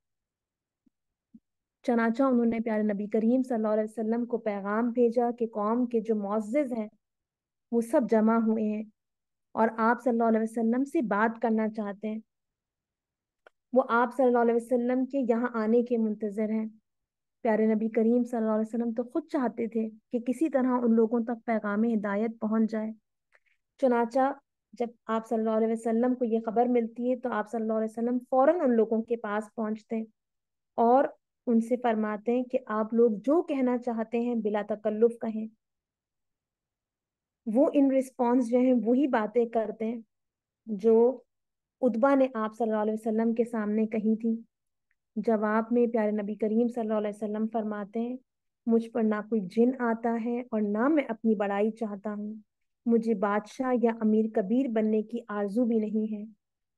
चनाचा उन्होंने प्यारे नबी करीम सल्लल्लाहु अलैहि वसल्लम को पैगाम भेजा कि कौम के जो मुअज़्ज़िज़ हैं वो सब जमा हुए हैं और आप सल्लल्लाहु अलैहि वसल्लम से बात करना चाहते हैं। वो आप सल्लल्लाहु अलैहि वसल्लम के यहाँ आने के मुंतजर हैं। प्यारे नबी करीम सल्लल्लाहु अलैहि वसल्लम तो खुद चाहते थे कि किसी तरह उन लोगों तक पैगाम हिदायत पहुंच जाए। चुनाचा जब आप सल्लल्लाहु अलैहि वसल्लम को ये खबर मिलती है तो आप सल्लल्लाहु अलैहि वसल्लम फौरन उन लोगों के पास पहुंचते हैं और उनसे फरमाते हैं कि आप लोग जो कहना चाहते हैं बिला तकल्लुफ कहें। वो इन रिस्पॉन्स जो है वही बातें करते हैं जो उतबा ने आप सल्लल्लाहु अलैहि वसल्लम के सामने कही थी। जवाब में प्यारे नबी करीम सल्लल्लाहु अलैहि वसल्लम फरमाते हैं, मुझ पर ना कोई जिन आता है और ना मैं अपनी बड़ाई चाहता हूँ। मुझे बादशाह या अमीर कबीर बनने की आरजू भी नहीं है।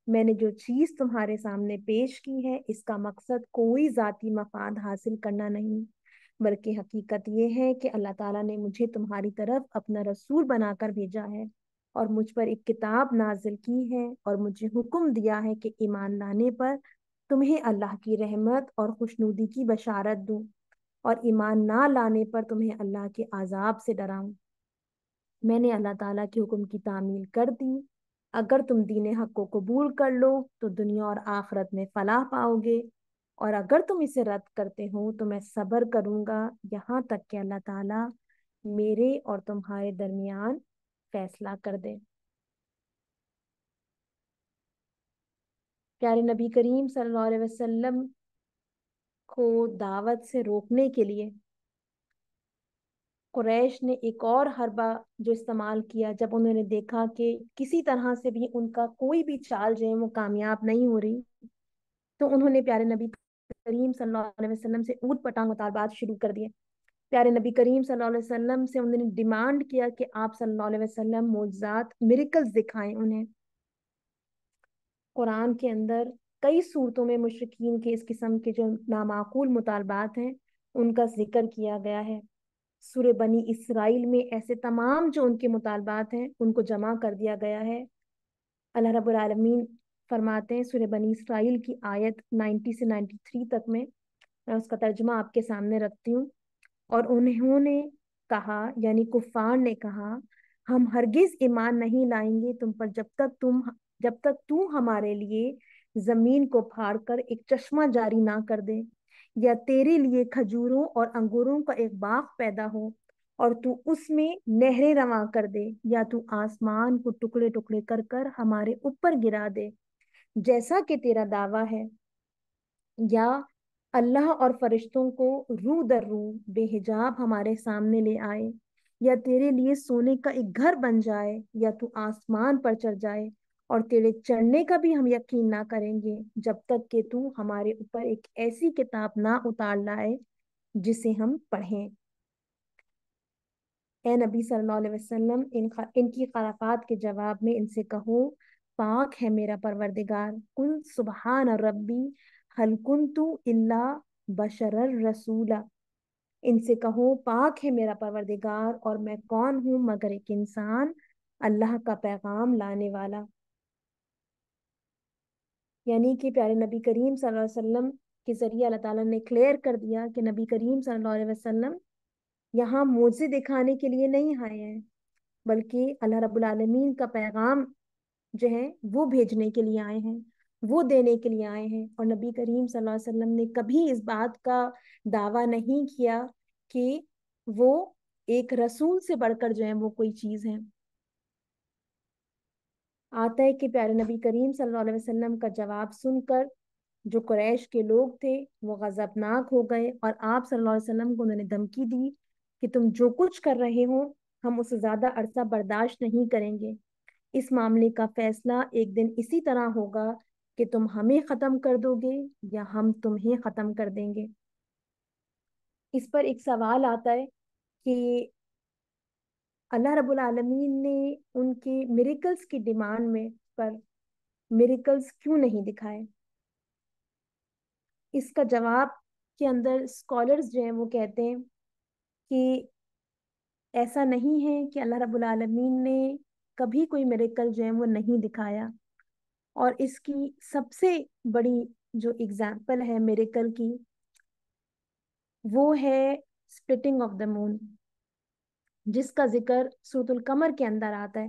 मैंने जो चीज तुम्हारे सामने पेश की है इसका मकसद कोई जाती मफाद हासिल करना नहीं, बल्कि हकीकत यह है कि अल्लाह ताला ने मुझे तुम्हारी तरफ अपना रसूल बनाकर भेजा है और मुझ पर एक किताब नाजिल की है और मुझे हुक्म दिया है कि ईमान लाने पर तुम्हें अल्लाह की रहमत और खुशनुदी की बशारत दूं और ईमान ना लाने पर तुम्हें अल्लाह के अजाब से डराऊं। मैंने अल्लाह ताला के हुक्म की तामील कर दी। अगर तुम दीन हक को कबूल कर लो तो दुनिया और आखिरत में फलाह पाओगे और अगर तुम इसे रद्द करते हो तो मैं सब्र करूंगा यहाँ तक कि अल्लाह ताला मेरे और तुम्हारे दरमियान फैसला कर दे। प्यारे नबी करीम सल्लल्लाहु अलैहि वसल्लम को दावत से रोकने के लिए कुरैश ने एक और हरबा जो इस्तेमाल किया। जब उन्होंने देखा कि किसी तरह से भी उनका कोई भी चाल जो है वो कामयाब नहीं हो रही, तो उन्होंने प्यारे नबी करीम सल्लल्लाहु अलैहि वसल्लम से ऊट पटांग मुतालबात शुरू कर दिए। प्यारे नबी करीम सल्लल्लाहु अलैहि वसल्लम से उन्होंने डिमांड किया कि आप सल्लल्लाहु अलैहि वसल्लम मोजज़ात मिरेकल्स दिखाएं उन्हें। कुरान के अंदर कई सूरतों में मुशरिकीन के इस किस्म के जो नामाकूल मुतालबात हैं उनका जिक्र किया गया है। सूरे बनी इसराइल में ऐसे तमाम जो उनके मुतालबात हैं उनको जमा कर दिया गया है। अल्लाह रब्बुल आलमीन फरमाते हैं सूरे बनी इसराइल की आयत 90 से 93 तक में, मैं उसका तर्जुमा आपके सामने रखती हूँ। और उन्होंने कहा, यानी कुफार ने कहा, हम हरगिज ईमान नहीं लाएंगे तुम पर जब तक तू हमारे लिए जमीन को फाड़ कर एक चश्मा जारी ना कर दे या तेरे लिए खजूरों और अंगूरों का एक बाग पैदा हो और तू उसमें नहरें रवां कर दे या तू आसमान को टुकड़े टुकड़े कर कर हमारे ऊपर गिरा दे जैसा कि तेरा दावा है, या अल्लाह और फरिश्तों को रू दर रू बेहिजाब हमारे सामने ले आए, या तेरे लिए सोने का एक घर बन जाए या तू आसमान पर चढ़ जाए और तेरे चढ़ने का भी हम यकीन ना करेंगे जब तक कि तू हमारे ऊपर एक ऐसी किताब ना उतार लाए जिसे हम पढ़ें। ए नबी सल्लल्लाहु अलैहि वसल्लम, इनकी खराफात के जवाब में इनसे कहो, पाक है मेरा परवरदिगार, कुल सुबहान रब्बी हल कुन्तु इल्ला बशरर रसूला। इनसे कहो, पाक है मेरा परवरदिगार और मैं कौन हूँ मगर एक इंसान, अल्लाह का पैगाम लाने वाला। यानी कि प्यारे नबी करीम सल्लल्लाहु अलैहि वसल्लम के जरिए अल्लाह ताला ने क्लियर कर दिया कि नबी करीम सल्लल्लाहु अलैहि वसल्लम यहाँ मोजे दिखाने के लिए नहीं आए हैं, बल्कि अल्लाह रब्बुल आलमीन का पैगाम जो है वो भेजने के लिए आए हैं, वो देने के लिए आए हैं। और नबी करीम सल्लल्लाहु अलैहि वसल्लम ने कभी इस बात का दावा नहीं किया कि वो एक रसूल से बढ़कर जो है वो कोई चीज है। आता है कि प्यारे नबी करीम सल्लल्लाहु अलैहि वसल्लम का जवाब सुनकर जो कुरैश के लोग थे वो गजबनाक हो गए और आप सल्लल्लाहु अलैहि वसल्लम को उन्होंने धमकी दी کہ تم جو کچھ کر رہے ہو ہم اسے زیادہ عرصہ برداشت نہیں کریں گے. اس معاملے کا فیصلہ ایک دن اسی طرح ہوگا کہ تم ہمیں ختم کر دو گے یا ہم تمہیں ختم کر دیں گے. اس پر ایک سوال آتا ہے کہ اللہ رب العالمین نے ان کے میریکلز کی ڈیمانڈ میں پر میریکلز کیوں نہیں دکھائے. اس کا جواب کے اندر اسکالرز جو ہیں وہ کہتے ہیں کہ ایسا نہیں ہے کہ اللہ رب العالمین نے کبھی کوئی میریکل جو ہے وہ نہیں دکھایا. اور اس کی سب سے بڑی جو اگزامپل ہے میریکل کی وہ ہے سپلٹنگ آف دا مون، جس کا ذکر سورۃ القمر کے اندر آتا ہے.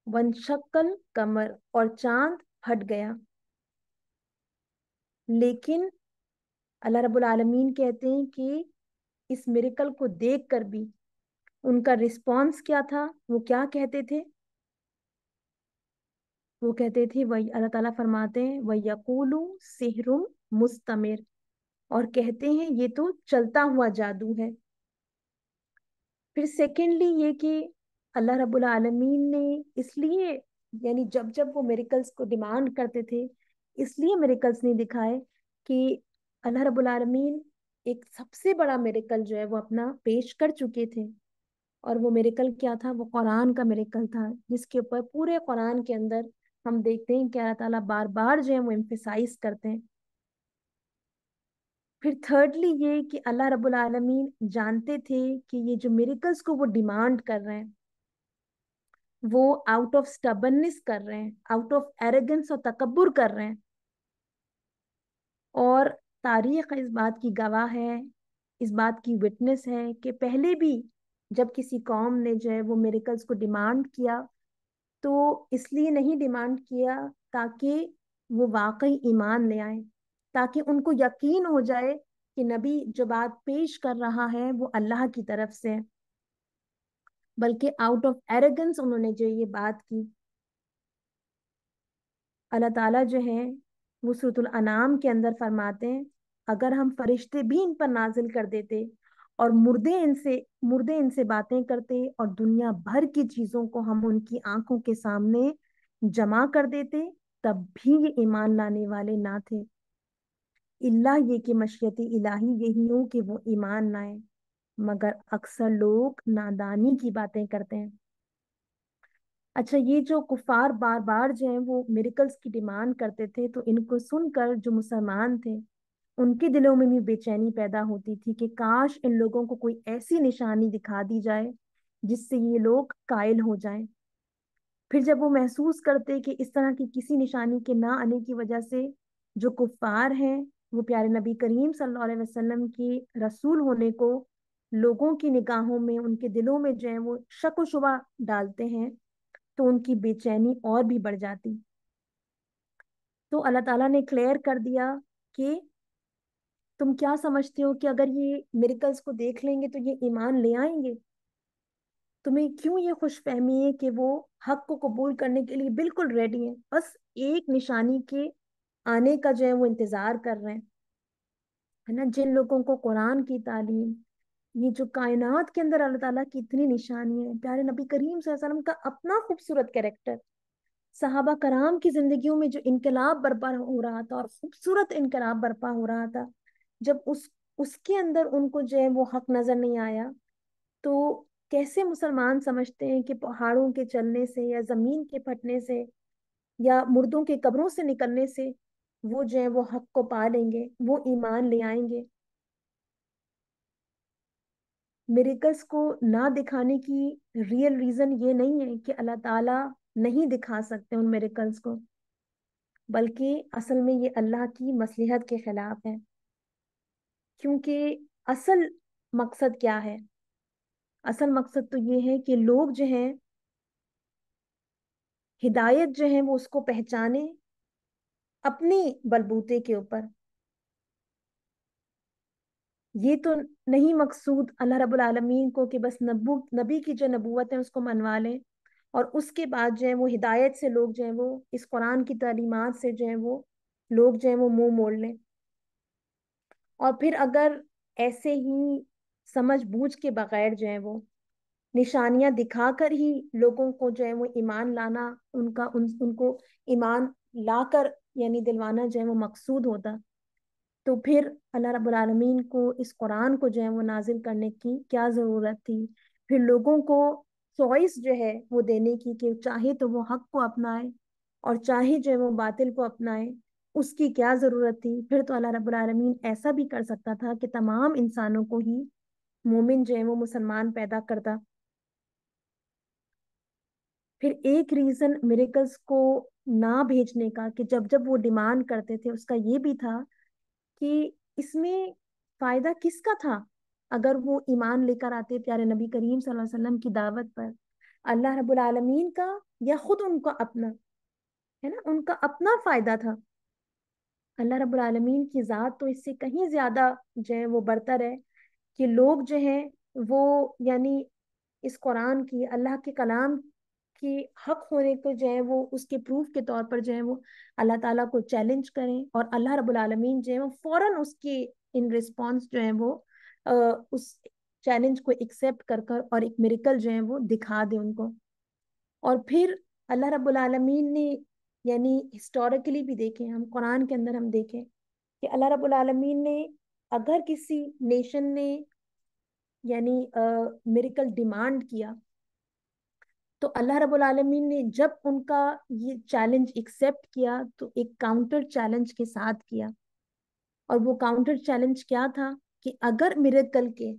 ونشقل قمر، اور چاند پھٹ گیا. لیکن اللہ رب العالمین کہتے ہیں کہ اس میریکل کو دیکھ کر بھی ان کا رسپانس کیا تھا. وہ کیا کہتے تھے؟ وہ کہتے تھے اللہ تعالیٰ فرماتے ہیں وَيَقُولُوا سِحْرٌ مُسْتَمِرٌ، اور کہتے ہیں یہ تو چلتا ہوا جادو ہے. پھر سیکنڈلی یہ کہ اللہ رب العالمین نے اس لیے یعنی جب جب وہ میریکلز کو ڈیمانڈ کرتے تھے اس لیے میریکلز نہیں دکھائے کہ اللہ رب العالمین ایک سب سے بڑا میریکل جو ہے وہ اپنا پیش کر چکے تھے. اور وہ میریکل کیا تھا؟ وہ قرآن کا میریکل تھا، جس کے اوپر پورے قرآن کے اندر ہم دیکھتے ہیں کہ اللہ تعالیٰ بار بار جو ہے وہ ایمفیسائز کرتے ہیں. پھر تھرڈلی یہ کہ اللہ رب العالمین جانتے تھے کہ یہ جو میریکلز کو وہ ڈیمانڈ کر رہے ہیں وہ آؤٹ آف سٹبرنس کر رہے ہیں، آؤٹ آف ایروگنس اور تکبر کر رہے ہیں. اور تاریخ اس بات کی گواہ ہے، اس بات کی وٹنس ہے کہ پہلے بھی جب کسی قوم نے جو ہے وہ میریکلز کو ڈیمانڈ کیا تو اس لیے نہیں ڈیمانڈ کیا تاکہ وہ واقعی ایمان لے آئیں، تاکہ ان کو یقین ہو جائے کہ نبی جو بات پیش کر رہا ہے وہ اللہ کی طرف سے، بلکہ آؤٹ آف ایروگنس انہوں نے جو یہ بات کی. اللہ تعالیٰ جو ہے وہ سورۃ الانعام کے اندر فرماتے ہیں اگر ہم فرشتے بھی ان پر نازل کر دیتے اور مردے ان سے باتیں کرتے اور دنیا بھر کی چیزوں کو ہم ان کی آنکھوں کے سامنے جمع کر دیتے تب بھی یہ ایمان لانے والے نہ تھے، اللہ یہ کہ مشیت الہی یہی ہو کہ وہ ایمان لائیں، مگر اکثر لوگ نادانی کی باتیں کرتے ہیں. اچھا، یہ جو کفار بار بار جو ہیں وہ میریکلز کی ڈیمانڈ کرتے تھے تو ان کو سن کر جو مسلمان تھے ان کے دلوں میں بھی بے چینی پیدا ہوتی تھی کہ کاش ان لوگوں کو کوئی ایسی نشانی دکھا دی جائے جس سے یہ لوگ قائل ہو جائیں. پھر جب وہ محسوس کرتے کہ اس طرح کی کسی نشانی کے نہ آنے کی وجہ سے جو کفار ہیں وہ پیارے نبی کریم صلی اللہ علیہ وسلم کی رسول ہونے کو لوگوں کی نگاہوں میں ان کے دلوں میں جو ہے وہ شک و شبہ ڈالتے ہیں تو ان کی بے چینی اور بھی بڑھ جاتی. تو اللہ تعالیٰ نے کلیئر کر دیا کہ تم کیا سمجھتے ہو کہ اگر یہ میریکلز کو دیکھ لیں گے تو یہ ایمان لے آئیں گے؟ تمہیں کیوں یہ خوش فہمی ہے کہ وہ حق کو قبول کرنے کے لیے بالکل ریڈی ہیں، بس ایک نشانی کے آنے کا جو ہے وہ انتظار کر رہے ہیں، ہے نا. جن لوگوں کو قرآن کی تعلیم، یہ جو کائنات کے اندر اللہ تعالیٰ کی اتنی نشانی ہے، پیارے نبی کریم صلی اللہ علیہ وسلم کا اپنا خوبصورت کریکٹر، صحابہ کرام کی زندگیوں میں جو انقلاب برپا ہو رہا تھا اور خوبصورت انقلاب برپا ہو رہا تھا، جب اس کے اندر ان کو جو ہے وہ حق نظر نہیں آیا تو کیسے مسلمان سمجھتے ہیں کہ پہاڑوں کے چلنے سے یا زمین کے پھٹنے سے یا مردوں کے قبروں سے نکلنے سے وہ جو ہے وہ حق کو پا لیں گے، وہ ایمان لے آئیں گے. میریکلز کو نہ دکھانے کی ریئل ریزن یہ نہیں ہے کہ اللہ تعالیٰ نہیں دکھا سکتے ان میریکلز کو، بلکہ اصل میں یہ اللہ کی مصلحت کے خلاف ہے. کیونکہ اصل مقصد کیا ہے؟ اصل مقصد تو یہ ہے کہ لوگ جو ہیں ہدایت جو ہے وہ اس کو پہچانے اپنی بلبوتے کے اوپر. یہ تو نہیں مقصود اللہ رب العالمین کو کہ بس نبی کی جو نبوت ہے اس کو منوا لیں اور اس کے بعد جو ہے وہ ہدایت سے لوگ جو ہے وہ اس قرآن کی تعلیمات سے جو ہے وہ لوگ جو ہے وہ منہ موڑ لیں. اور پھر اگر ایسے ہی समझ बूझ के बगैर जो है वो निशानियां दिखा कर ही लोगों को जो है वो ईमान लाना, उनको ईमान लाकर यानी दिलवाना जो है वो मकसूद होता, तो फिर अल्लाह रब्बुल आलमीन को इस कुरान को जो है वो नाजिल करने की क्या जरूरत थी? फिर लोगों को चॉइस जो है वो देने की कि चाहे तो वो हक को अपनाए और चाहे जो है वो बातिल को अपनाए, उसकी क्या जरूरत थी? फिर तो अल्लाह रब्बुल आलमीन ऐसा भी कर सकता था कि तमाम इंसानों को ही मोमिन जो है वो मुसलमान पैदा करता। फिर एक रीजन मिरेकल्स को ना भेजने का कि जब जब वो डिमांड करते थे उसका ये भी था कि इसमें फायदा किसका था अगर वो ईमान लेकर आते प्यारे नबी करीम सल्लल्लाहु अलैहि वसल्लम की दावत पर? अल्लाह रब्बुल आलमीन का या खुद उनका अपना, है ना, उनका अपना फायदा था। अल्लाह रब्बुल आलमीन की जात तो इससे कहीं ज्यादा जो है वो बरतर है कि लोग जो है वो यानी इस कुरान की, अल्लाह के कलाम की हक होने को जो है वो उसके प्रूफ के तौर पर जो है वो अल्लाह ताला को चैलेंज करें और अल्लाह रब्बुल आलमीन जो है वो फौरन उसके इन रिस्पॉन्स जो है वो अ, उस चैलेंज को एक्सेप्ट कर कर और एक मिरेकल जो है वो दिखा दे उनको। और फिर अल्लाह रब्बुल आलमीन ने यानी हिस्टोरिकली भी देखें, हम कुरान के अंदर हम देखें कि अल्लाह रब्बुल आलमीन ने अगर किसी नेशन ने यानी मिरेकल डिमांड किया तो अल्लाह रब्बुल आलमीन ने जब उनका ये चैलेंज एक्सेप्ट किया तो एक काउंटर चैलेंज के साथ किया। और वो काउंटर चैलेंज क्या था कि अगर मिरेकल के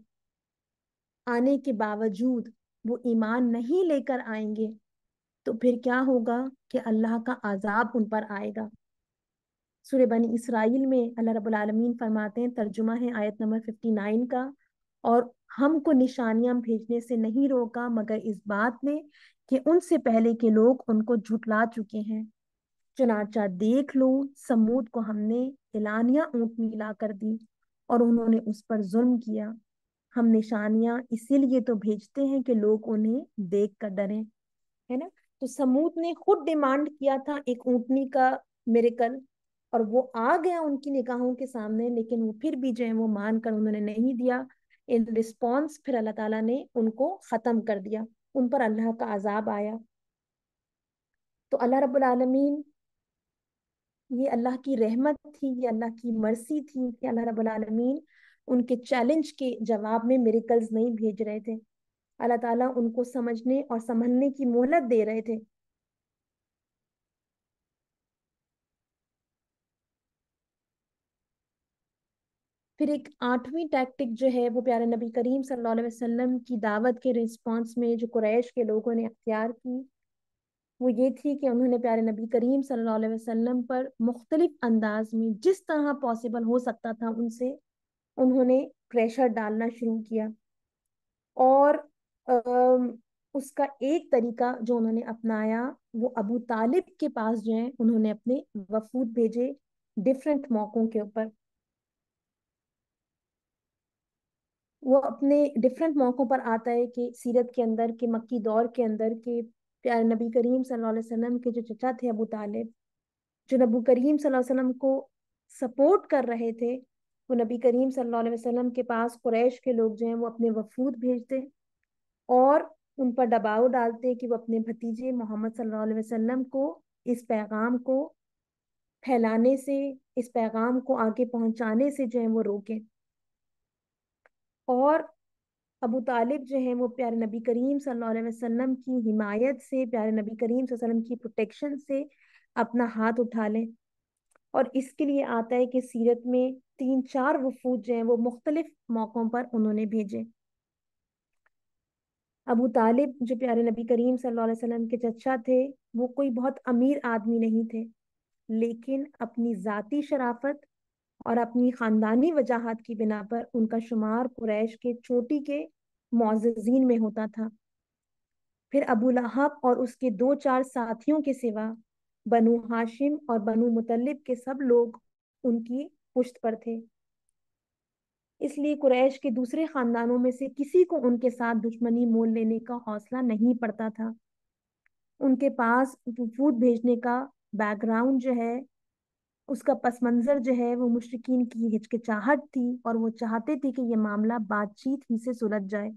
आने के बावजूद वो ईमान नहीं लेकर आएंगे तो फिर क्या होगा कि अल्लाह का अजाब उन पर आएगा। सूरह बनी इसराइल में अल्लाह रब्बुल आलमीन फरमाते हैं, तर्जुमा है आयत नंबर 59 का, और हमको निशानियां भेजने से नहीं रोका मगर इस बात ने कि उनसे पहले के लोग उनको झुटला चुके हैं। चुनाचा देख लो, समूद को हमने एलानिया ऊंटनी ला कर दी और उन्होंने उस पर जुल्म किया। हम निशानियां इसीलिए तो भेजते हैं कि लोग उन्हें देख कर डरें, है ना। तो समूद ने खुद डिमांड किया था एक ऊंटनी का मिरेकल और वो आ गया उनकी निगाहों के सामने, लेकिन वो फिर भी जो है वो मान कर उन्होंने नहीं दिया। इन रिस्पॉन्स फिर अल्लाह ताला ने उनको खत्म कर दिया, उन पर अल्लाह का अजाब आया। तो अल्लाह रब्बुल आलमीन, ये अल्लाह की रहमत थी, ये अल्लाह की मर्सी थी कि अल्लाह रब्बुल आलमीन उनके चैलेंज के जवाब में मिरेकल्स नहीं भेज रहे थे। अल्लाह ताला उनको समझने और समझने की मोहलत दे रहे थे। फिर एक आठवीं टैक्टिक जो है वो प्यारे नबी करीम सल्लल्लाहु अलैहि वसल्लम की दावत के रिस्पांस में जो कुरैश के लोगों ने अख्तियार की, वो ये थी कि उन्होंने प्यारे नबी करीम सल्लल्लाहु अलैहि वसल्लम पर मुख्तलिफ अंदाज में जिस तरह पॉसिबल हो सकता था उनसे उन्होंने प्रेशर डालना शुरू किया। और उसका एक तरीका जो उन्होंने अपनाया वो अबू तालिब के पास जो है उन्होंने अपने वफूद भेजे डिफरेंट मौकों के ऊपर। वो अपने डिफरेंट मौकों पर आता है कि सीरत के अंदर के मक्की दौर के अंदर के प्यारे नबी करीम सल्लल्लाहु अलैहि वसल्लम के जो चचा थे अबू तालिब, जो नबी करीम सल्लल्लाहु अलैहि वसल्लम को सपोर्ट कर रहे थे, वो नबी करीम सल्लल्लाहु अलैहि वसल्लम के पास कुरैश के लोग जो हैं वो अपने वफूद भेजते और उन पर दबाव डालते कि वो अपने भतीजे मोहम्मद सल्लल्लाहु अलैहि वसल्लम को इस पैगाम को फैलाने से, इस पैगाम को आगे पहुंचाने से जो है वो रोके। और अबू तालिब जो है वो प्यारे नबी करीम सल्लल्लाहु अलैहि वसल्लम की हिमायत से, प्यारे नबी करीम सल्लल्लाहु अलैहि वसल्लम की प्रोटेक्शन से अपना हाथ उठा लें। और इसके लिए आता है कि सीरत में तीन चार वफूद जो हैं वो मुख्तलिफ मौकों पर उन्होंने भेजे। अबू तालिब जो प्यारे नबी करीम सल्लल्लाहु अलैहि वसल्लम के चचा थे, वो कोई बहुत अमीर आदमी नहीं थे, लेकिन अपनी जाती शराफत और अपनी खानदानी वजाहत की बिना पर उनका शुमार कुरैश के चोटी के मुअज़्ज़ज़ीन में होता था। फिर अबू लहब और उसके दो चार साथियों के सिवा बनु हाशिम और बनु मुतल्लिब के सब लोग उनकी पुश्त पर थे। इसलिए कुरैश के दूसरे खानदानों में से किसी को उनके साथ दुश्मनी मोल लेने का हौसला नहीं पड़ता था। उनके पास वफूद भेजने का बैकग्राउंड जो है उसका पस मंजर जो है वो मुशरिकीन की हिचकिचाहट थी, और वो चाहते थे कि ये मामला बातचीत ही से सुलझ जाए।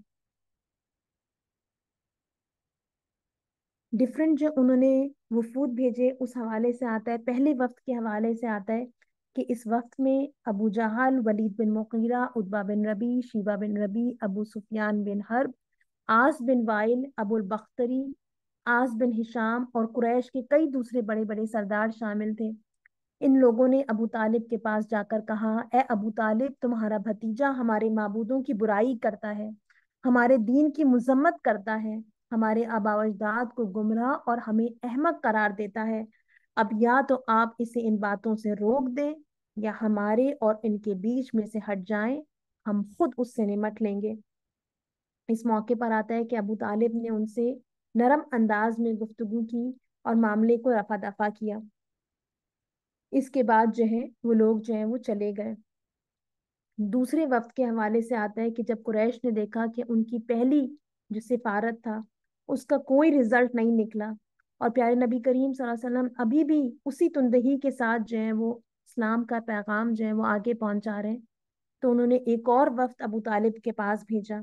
डिफरेंट जो उन्होंने वफूद भेजे उस हवाले से आता है, पहले वक्त के हवाले से आता है कि इस वक्त में अबू जहल, वलीद बिन मुगीरा, उतबा बिन रबी, शीबा बिन रबी, अबू सुफियान बिन हर्ब, आस बिन वाइल, अबुल बख्तरी, आस बिन हिशाम और कुरैश के कई दूसरे बड़े बड़े सरदार शामिल थे। इन लोगों ने अबू तालिब के पास जाकर कहा, ए अबू तालिब, तुम्हारा भतीजा हमारे माबूदों की बुराई करता है, हमारे दीन की मुजम्मत करता है, हमारे आबा अजदाद को गुमराह और हमें अहमक करार देता है। अब या तो आप इसे इन बातों से रोक दें, या हमारे और इनके बीच में से हट जाएं, हम खुद उससे निमट लेंगे। इस मौके पर आता है कि अबू तालिब ने उनसे नरम अंदाज में गुफ्तगू की और मामले को रफा दफा किया। इसके बाद जो है वो लोग जो है वो चले गए। दूसरे वक्त के हवाले से आता है कि जब कुरैश ने देखा कि उनकी पहली जो सिफारत था उसका कोई रिजल्ट नहीं निकला, और प्यारे नबी करीम सल्लल्लाहु अलैहि वसल्लम अभी भी उसी तुंदही के साथ जो है वो इस्लाम का पैगाम जो है वो आगे पहुंचा रहे हैं, तो उन्होंने एक और वफ्द अबू तालिब के पास भेजा।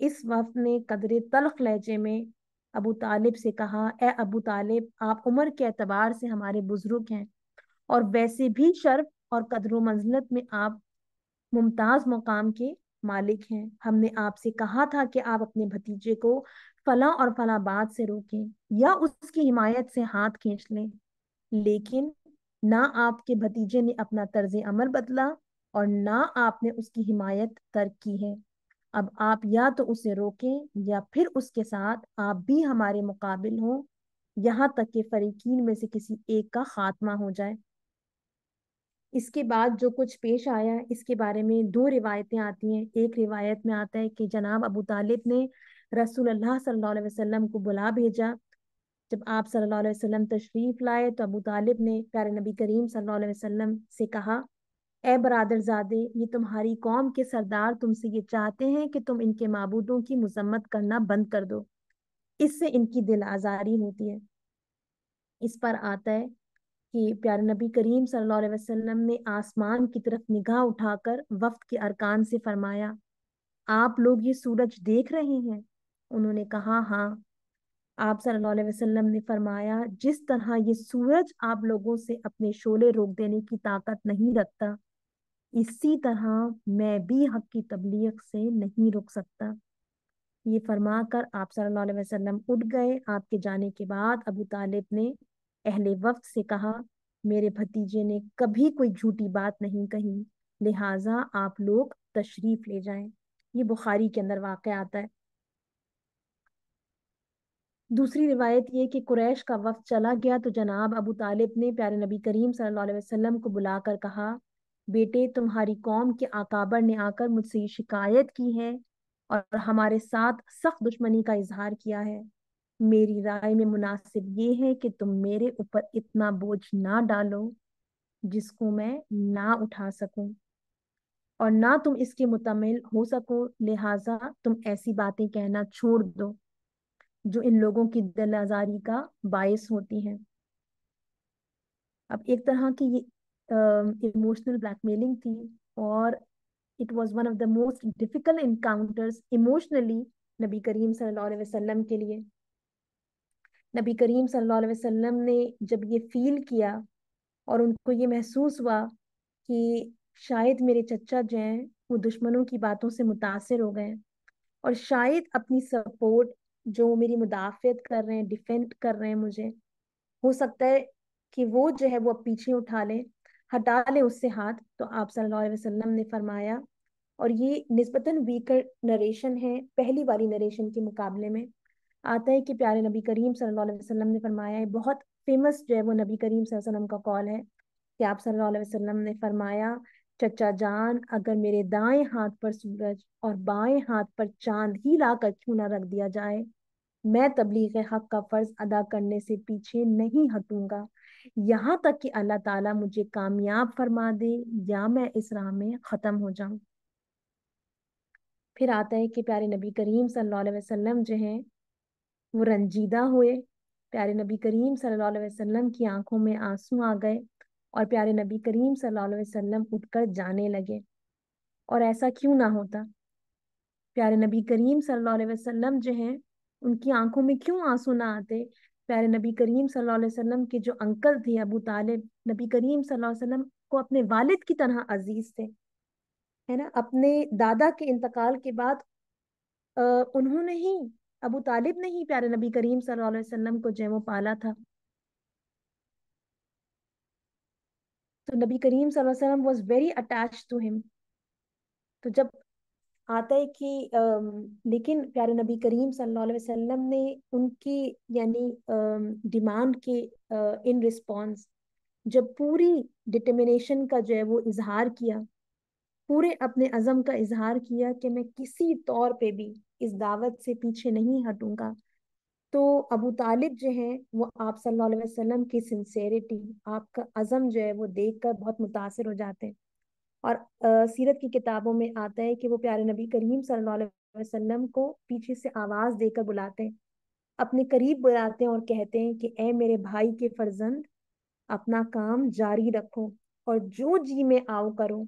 इस वफ्द ने कदरे तल्ख लहजे में अबू तालिब से कहा, ए अबू तालिब, आप उम्र के एतबार से हमारे बुजुर्ग हैं, और वैसे भी शर्फ और कदर मंजिलत में आप मुमताज मुकाम के मालिक हैं। हमने आपसे कहा था कि आप अपने भतीजे को फला और फला बात से रोकें या उसकी हिमायत से हाथ खींच लें, लेकिन ना आपके भतीजे ने अपना तर्ज अमल बदला और ना आपने उसकी हिमायत तर्क की है। अब आप या तो उसे रोकें या फिर उसके साथ आप भी हमारे मुकाबिल हो, यहाँ तक कि फरीकीन में से किसी एक का खात्मा हो जाए। इसके बाद जो कुछ पेश आया इसके बारे में दो रिवायतें आती हैं। एक रिवायत में आता है कि जनाब अबू तालिब ने रसूलुल्लाह सल्लल्लाहु अलैहि वसल्लम को बुला भेजा। जब आप सल्लल्लाहु अलैहि वसल्लम तशरीफ लाए तो अबू तालिब ने प्यारे नबी करीम सल्लल्लाहु अलैहि वसल्लम से कहा, ए बरादरजादे, ये तुम्हारी कौम के सरदार तुमसे ये चाहते हैं कि तुम इनके माबूदों की मुजम्मत करना बंद कर दो, इससे इनकी दिल आजारी होती है। इस पर आता है कि प्यारे नबी करीम सल्लल्लाहु अलैहि वसल्लम ने आसमान की तरफ निगाह उठाकर वफ्द के अरकान से फरमाया, आप लोग ये सूरज देख रहे हैं? उन्होंने कहा, हाँ। आप सल्लल्लाहु अलैहि वसल्लम ने फरमाया, जिस तरह ये सूरज आप लोगों से अपने शोले रोक देने की ताकत नहीं रखता, इसी तरह मैं भी हक की तबलीग से नहीं रुक सकता। ये फरमाकर आप सल्लल्लाहु अलैहि वसल्लम उठ गए। आपके जाने के बाद अबू तालिब ने अहले वक्त से कहा, मेरे भतीजे ने कभी कोई झूठी बात नहीं कही, लिहाजा आप लोग तशरीफ ले जाएं। ये बुखारी के अंदर वाक़या आता है। दूसरी रिवायत ये कि कुरैश का वफ्द चला गया तो जनाब अबू तालिब ने प्यारे नबी करीम सल्लल्लाहु अलैहि वसल्लम को बुलाकर कहा, बेटे, तुम्हारी कौम के अकाबर ने आकर मुझसे ये शिकायत की है और हमारे साथ सख्त दुश्मनी का इजहार किया है। मेरी राय में मुनासिब ये है कि तुम मेरे ऊपर इतना बोझ ना डालो जिसको मैं ना उठा सकूं, और ना तुम इसके मुतमिल हो सको, लिहाजा तुम ऐसी बातें कहना छोड़ दो जो इन लोगों की दिल आजारी का बायस होती हैं। अब एक तरह की ये इमोशनल ब्लैकमेलिंग थी, और it was one of the most difficult encounters emotionally नबी करीम सल्लल्लाहु अलैहि वसल्लम के लिए। नबी करीम सल्लल्लाहु अलैहि वसल्लम ने जब ये फील किया और उनको ये महसूस हुआ कि शायद मेरे चचा जो हैं वो दुश्मनों की बातों से मुतासिर हो गए, और शायद अपनी सपोर्ट जो मेरी मुदाफियत कर रहे हैं, डिफेंड कर रहे हैं मुझे, हो सकता है कि वो जो है वो अब पीछे उठा ले, हटा ले उससे हाथ। तो आप सल्लल्लाहु अलैहि वसल्लम ने फरमाया, और ये निस्बतन वीकर नरेशन है पहली वाली नरेशन के मुकाबले में, आता है कि प्यारे नबी करीम सल्लल्लाहु अलैहि वसल्लम ने फरमाया है, बहुत फेमस जो है वो नबी करीम सल्लल्लाहु अलैहि वसल्लम का कॉल है कि आप सल्लल्लाहु अलैहि वसल्लम ने फरमाया, चचा जान, अगर मेरे दाएं हाथ पर सूरज और बाएं हाथ पर चांद ही लाकर क्यों ना रख दिया जाए, मैं तबलीग हक का फर्ज अदा करने से पीछे नहीं हटूंगा, यहाँ तक कि अल्लाह ताला मुझे कामयाब फरमा दे या मैं इस राह में खत्म हो जाऊं। फिर आता है कि प्यारे नबी करीम सल्लल्लाहु अलैहि वसल्लम जो हैं वो रंजीदा हुए। प्यारे नबी करीम सल्लल्लाहु अलैहि वसल्लम की आंखों में आंसू आ गए, और प्यारे नबी करीम सल्लल्लाहु अलैहि वसल्लम उठकर जाने लगे। और ऐसा क्यों ना होता, प्यारे नबी करीम सल्लल्लाहु अलैहि वसल्लम जो हैं, उनकी आंखों में क्यों आंसू ना आते। प्यारे नबी करीम सल्लल्लाहु अलैहि वसल्लम के जो अंकल थे अबू तालिब, नबी करीम सल्लल्लाहु अलैहि वसल्लम को अपने वालिद की तरह अजीज थे, है ना। अपने दादा के इंतकाल के बाद अ, उन्होंने ही, अबू तालिब ने ही प्यारे नबी करीम सल्लल्लाहु अलैहि वसल्लम को जो है वो पाला था। तो नबी करीम सल्लल्लाहु अलैहि वसल्लम was very attached to him. तो जब आता है कि लेकिन प्यारे नबी करीम सल्लल्लाहु अलैहि वसल्लम ने उनकी यानी डिमांड के इन रिस्पॉन्स जब पूरी डिटर्मिनेशन का जो है वो इजहार किया, पूरे अपने अज़म का इजहार किया कि मैं किसी तौर पे भी इस दावत से पीछे नहीं हटूंगा, तो अबू तालिब जो हैं वो आप सल्लल्लाहु अलैहि वसल्लम की सिंसेरिटी, आपका अज़म जो है वो देखकर बहुत मुतासिर हो जाते हैं। और सीरत की किताबों में आता है कि वो प्यारे नबी करीम सल्लल्लाहु अलैहि वसल्लम को पीछे से आवाज देकर बुलाते हैं, अपने करीब बुलाते हैं और कहते हैं कि ए मेरे भाई के फर्जंद, अपना काम जारी रखो और जो जी में आओ करो।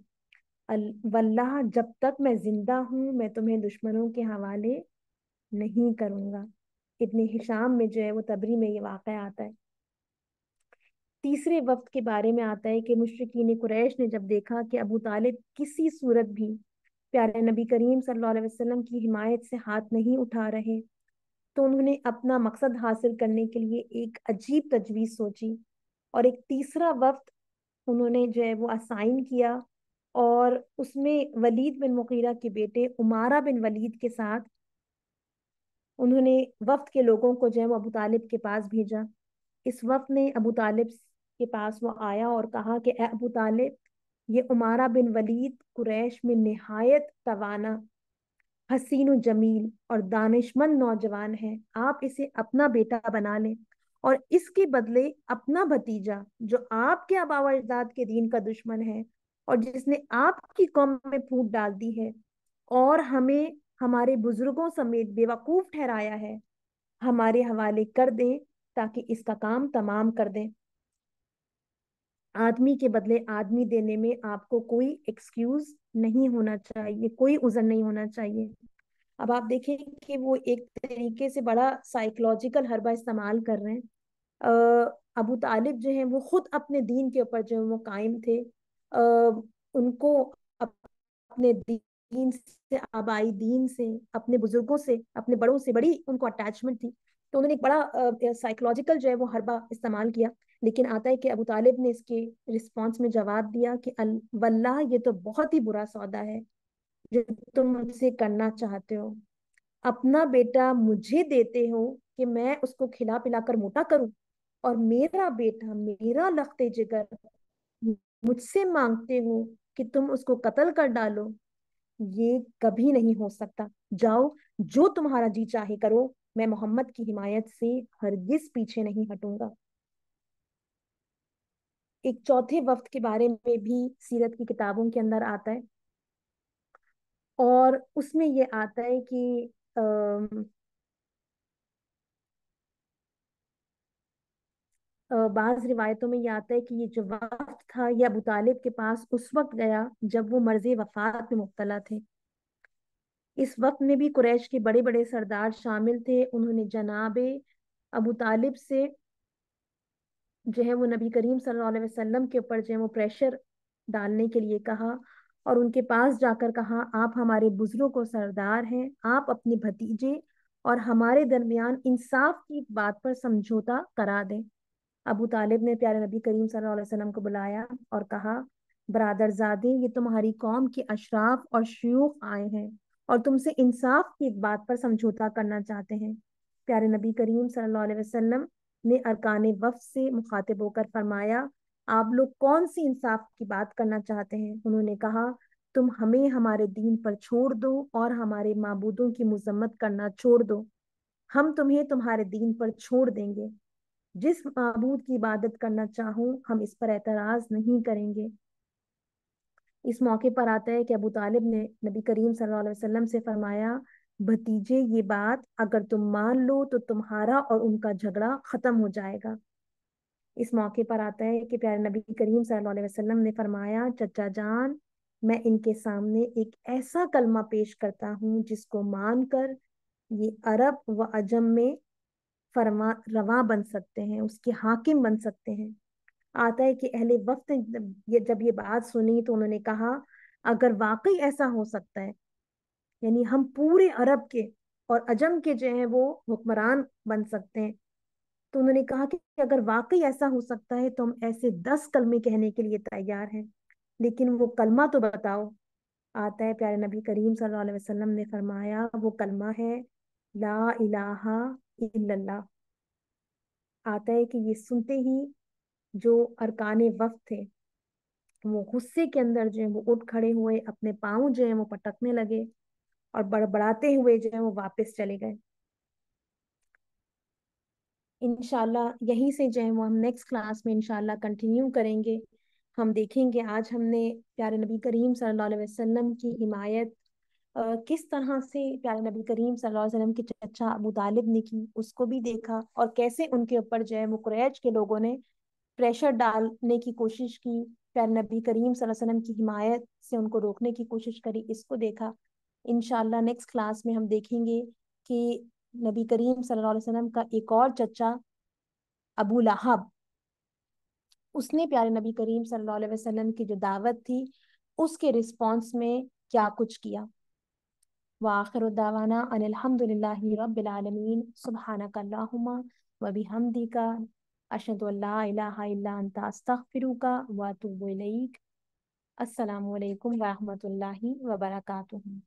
वल्लाह जब तक मैं जिंदा हूं मैं तुम्हें दुश्मनों के हवाले नहीं करूंगा। इब्ने हिशाम में जो है वो तबरी में ये वाक़या आता है। तीसरे वक्त के बारे में आता है कि मुशरिकीन कुरैश ने जब देखा कि अबू तालिब किसी सूरत भी प्यारे नबी करीम सल्लल्लाहु अलैहि वसल्लम की हिमायत से हाथ नहीं उठा रहे, तो उन्होंने अपना मकसद हासिल करने के लिए एक अजीब तजवीज सोची और एक तीसरा वक्त उन्होंने जो है वो असाइन किया। और उसमें वलीद बिन मुगीरा के बेटे उमारा बिन वलीद के साथ उन्होंने वफ्द के लोगों को जो है वो अबू तालिब के पास भेजा। इस वक्त ने अबू तालिब के पास वो आया और कहा कि ए अबू तालिब, ये उमारा बिन वलीद कुरैश में निहायत तवाना, हसीन जमील और दानिशमंद नौजवान है। आप इसे अपना बेटा बना लें और इसके बदले अपना भतीजा जो आपके आबा व अजदाद के दीन का दुश्मन है और जिसने आपकी कौम में फूट डाल दी है और हमें हमारे बुजुर्गों समेत बेवकूफ ठहराया है, हमारे हवाले कर दें ताकि इसका काम तमाम कर दें। आदमी के बदले आदमी देने में आपको कोई एक्सक्यूज नहीं होना चाहिए, कोई उज़र नहीं होना चाहिए। अब आप देखें कि वो एक तरीके से बड़ा साइकोलॉजिकल हरबा इस्तेमाल कर रहे हैं। अबू तालिब जो है वो खुद अपने दीन के ऊपर जो है वो कायम थे। उनको अपने दीन से, आबाई दीन से, अपने बुजुर्गों से, अपने बड़ों से बड़ी उनको अटैचमेंट थी। तो उन्होंने एक बड़ा साइकोलॉजिकल जो है वो हरबा इस्तेमाल किया। लेकिन आता है कि अबू तालिब ने इसके रिस्पॉन्स में जवाब दिया कि वल्लाह ये तो बहुत ही बुरा सौदा है जो तुम मुझसे करना चाहते हो। अपना बेटा मुझे देते हो कि मैं उसको खिला पिला कर मोटा करूं, और मेरा बेटा, मेरा लख्ते जिगर मुझसे मांगते हो कि तुम उसको कत्ल कर डालो। ये कभी नहीं हो सकता। जाओ, जो तुम्हारा जी चाहे करो, मैं मोहम्मद की हिमायत से हरगिज पीछे नहीं हटूंगा। एक चौथे वक्त के बारे में भी सीरत की किताबों के अंदर आता है और उसमें ये आता है कि बाज रिवायतों में ये आता है कि ये जो वक्त था ये अबू तालिब के पास उस वक्त गया जब वो मर्ज वफात में मुब्तला थे। इस वक्त में भी कुरैश के बड़े बड़े सरदार शामिल थे। उन्होंने जनाबे अबू तालिब से जो है वो नबी करीम सल्लल्लाहु अलैहि वसल्लम के ऊपर जो है वो प्रेशर डालने के लिए कहा और उनके पास जाकर कहा, आप हमारे बुजुर्गों को सरदार हैं, आप अपने भतीजे और हमारे दरमियान इंसाफ की बात पर समझौता करा दें। अबू तालिब ने प्यारे नबी करीम सल्लल्लाहु अलैहि वसल्लम को बुलाया और कहा, बरादरजादे, ये तुम्हारी कौम के अशराफ और शयूख आए हैं और तुमसे इंसाफ की एक बात पर समझौता करना चाहते हैं। प्यारे नबी करीम सल्लल्लाहु अलैहि वसल्लम ने अरकान वफ़द से मुखातिब होकर फरमाया, आप लोग कौन सी इंसाफ की बात करना चाहते हैं। उन्होंने कहा, तुम हमें हमारे दीन पर छोड़ दो और हमारे माबूदों की मुजम्मत करना छोड़ दो, हम तुम्हें तुम्हारे दीन पर छोड़ देंगे। जिस माबूद की इबादत करना चाहो हम इस पर एतराज नहीं करेंगे। इस मौके पर आता है कि अबू तालिब ने नबी करीम सल्लल्लाहु अलैहि वसल्लम से फरमाया, भतीजे, ये बात अगर तुम मान लो तो तुम्हारा और उनका झगड़ा खत्म हो जाएगा। इस मौके पर आता है कि प्यारे नबी करीम सल्लल्लाहु अलैहि वसल्लम ने फरमाया, चचा जान, मैं इनके सामने एक ऐसा कलमा पेश करता हूँ जिसको मानकर ये अरब व अजम में फरमा रवा बन सकते हैं, उसके हाकिम बन सकते हैं। आता है कि अहले वक्त ने जब ये बात सुनी तो उन्होंने कहा, अगर वाकई ऐसा हो सकता है, यानी हम पूरे अरब के और अजम के जो है वो हुक्मरान बन सकते हैं, तो उन्होंने कहा कि अगर वाकई ऐसा हो सकता है तो हम ऐसे 10 कलमे कहने के लिए तैयार हैं, लेकिन वो कलमा तो बताओ। आता है प्यारे नबी करीम सल्लल्लाहु अलैहि वसल्लम ने फरमाया, वो कलमा है ला इलाहा इल्लल्लाह। आता है कि ये सुनते ही जो अरकाने वक्त थे वो गुस्से के अंदर जो है वो उठ खड़े हुए, अपने पाँव जो है वो पटकने लगे और बड़बड़ाते हुए जो है वो वापस चले गए। इंशाल्लाह यहीं से जो है वो हम नेक्स्ट क्लास में इंशाल्लाह कंटिन्यू करेंगे। हम देखेंगे आज हमने प्यारे नबी करीम सल्लल्लाहु अलैहि वसल्लम की हिमायत किस तरह से प्यारे नबी करीम सल्लल्लाहु अलैहि वसल्लम के चचा अबू तालिब ने की, उसको भी देखा, और कैसे उनके ऊपर जो है वो कुरैश के लोगों ने प्रेशर डालने की कोशिश की, प्यारे नबी करीम सल्लल्लाहु अलैहि वसल्लम की हिमायत से उनको रोकने की कोशिश करी, इसको देखा। इंशाल्लाह नेक्स्ट क्लास में हम देखेंगे कि नबी करीम सल्लल्लाहु अलैहि वसल्लम का एक और चचा अबू लहब, उसने प्यारे नबी करीम सल्लल्लाहु अलैहि वसल्लम की जो दावत थी उसके रिस्पॉन्स में क्या कुछ किया। व आखिर दावाना अनिल हम्दुलिल्लाहि रब्बिल आलमीन, सुब्हानक अल्लाहुम्मा व बिहम्दिका, अशहदु अल्ला इलाहा इल्ला अंता, अस्तगफिरुका व अतूबु इलैक। अस्सलामु अलैकुम व रहमतुल्लाहि व बरकातुहू।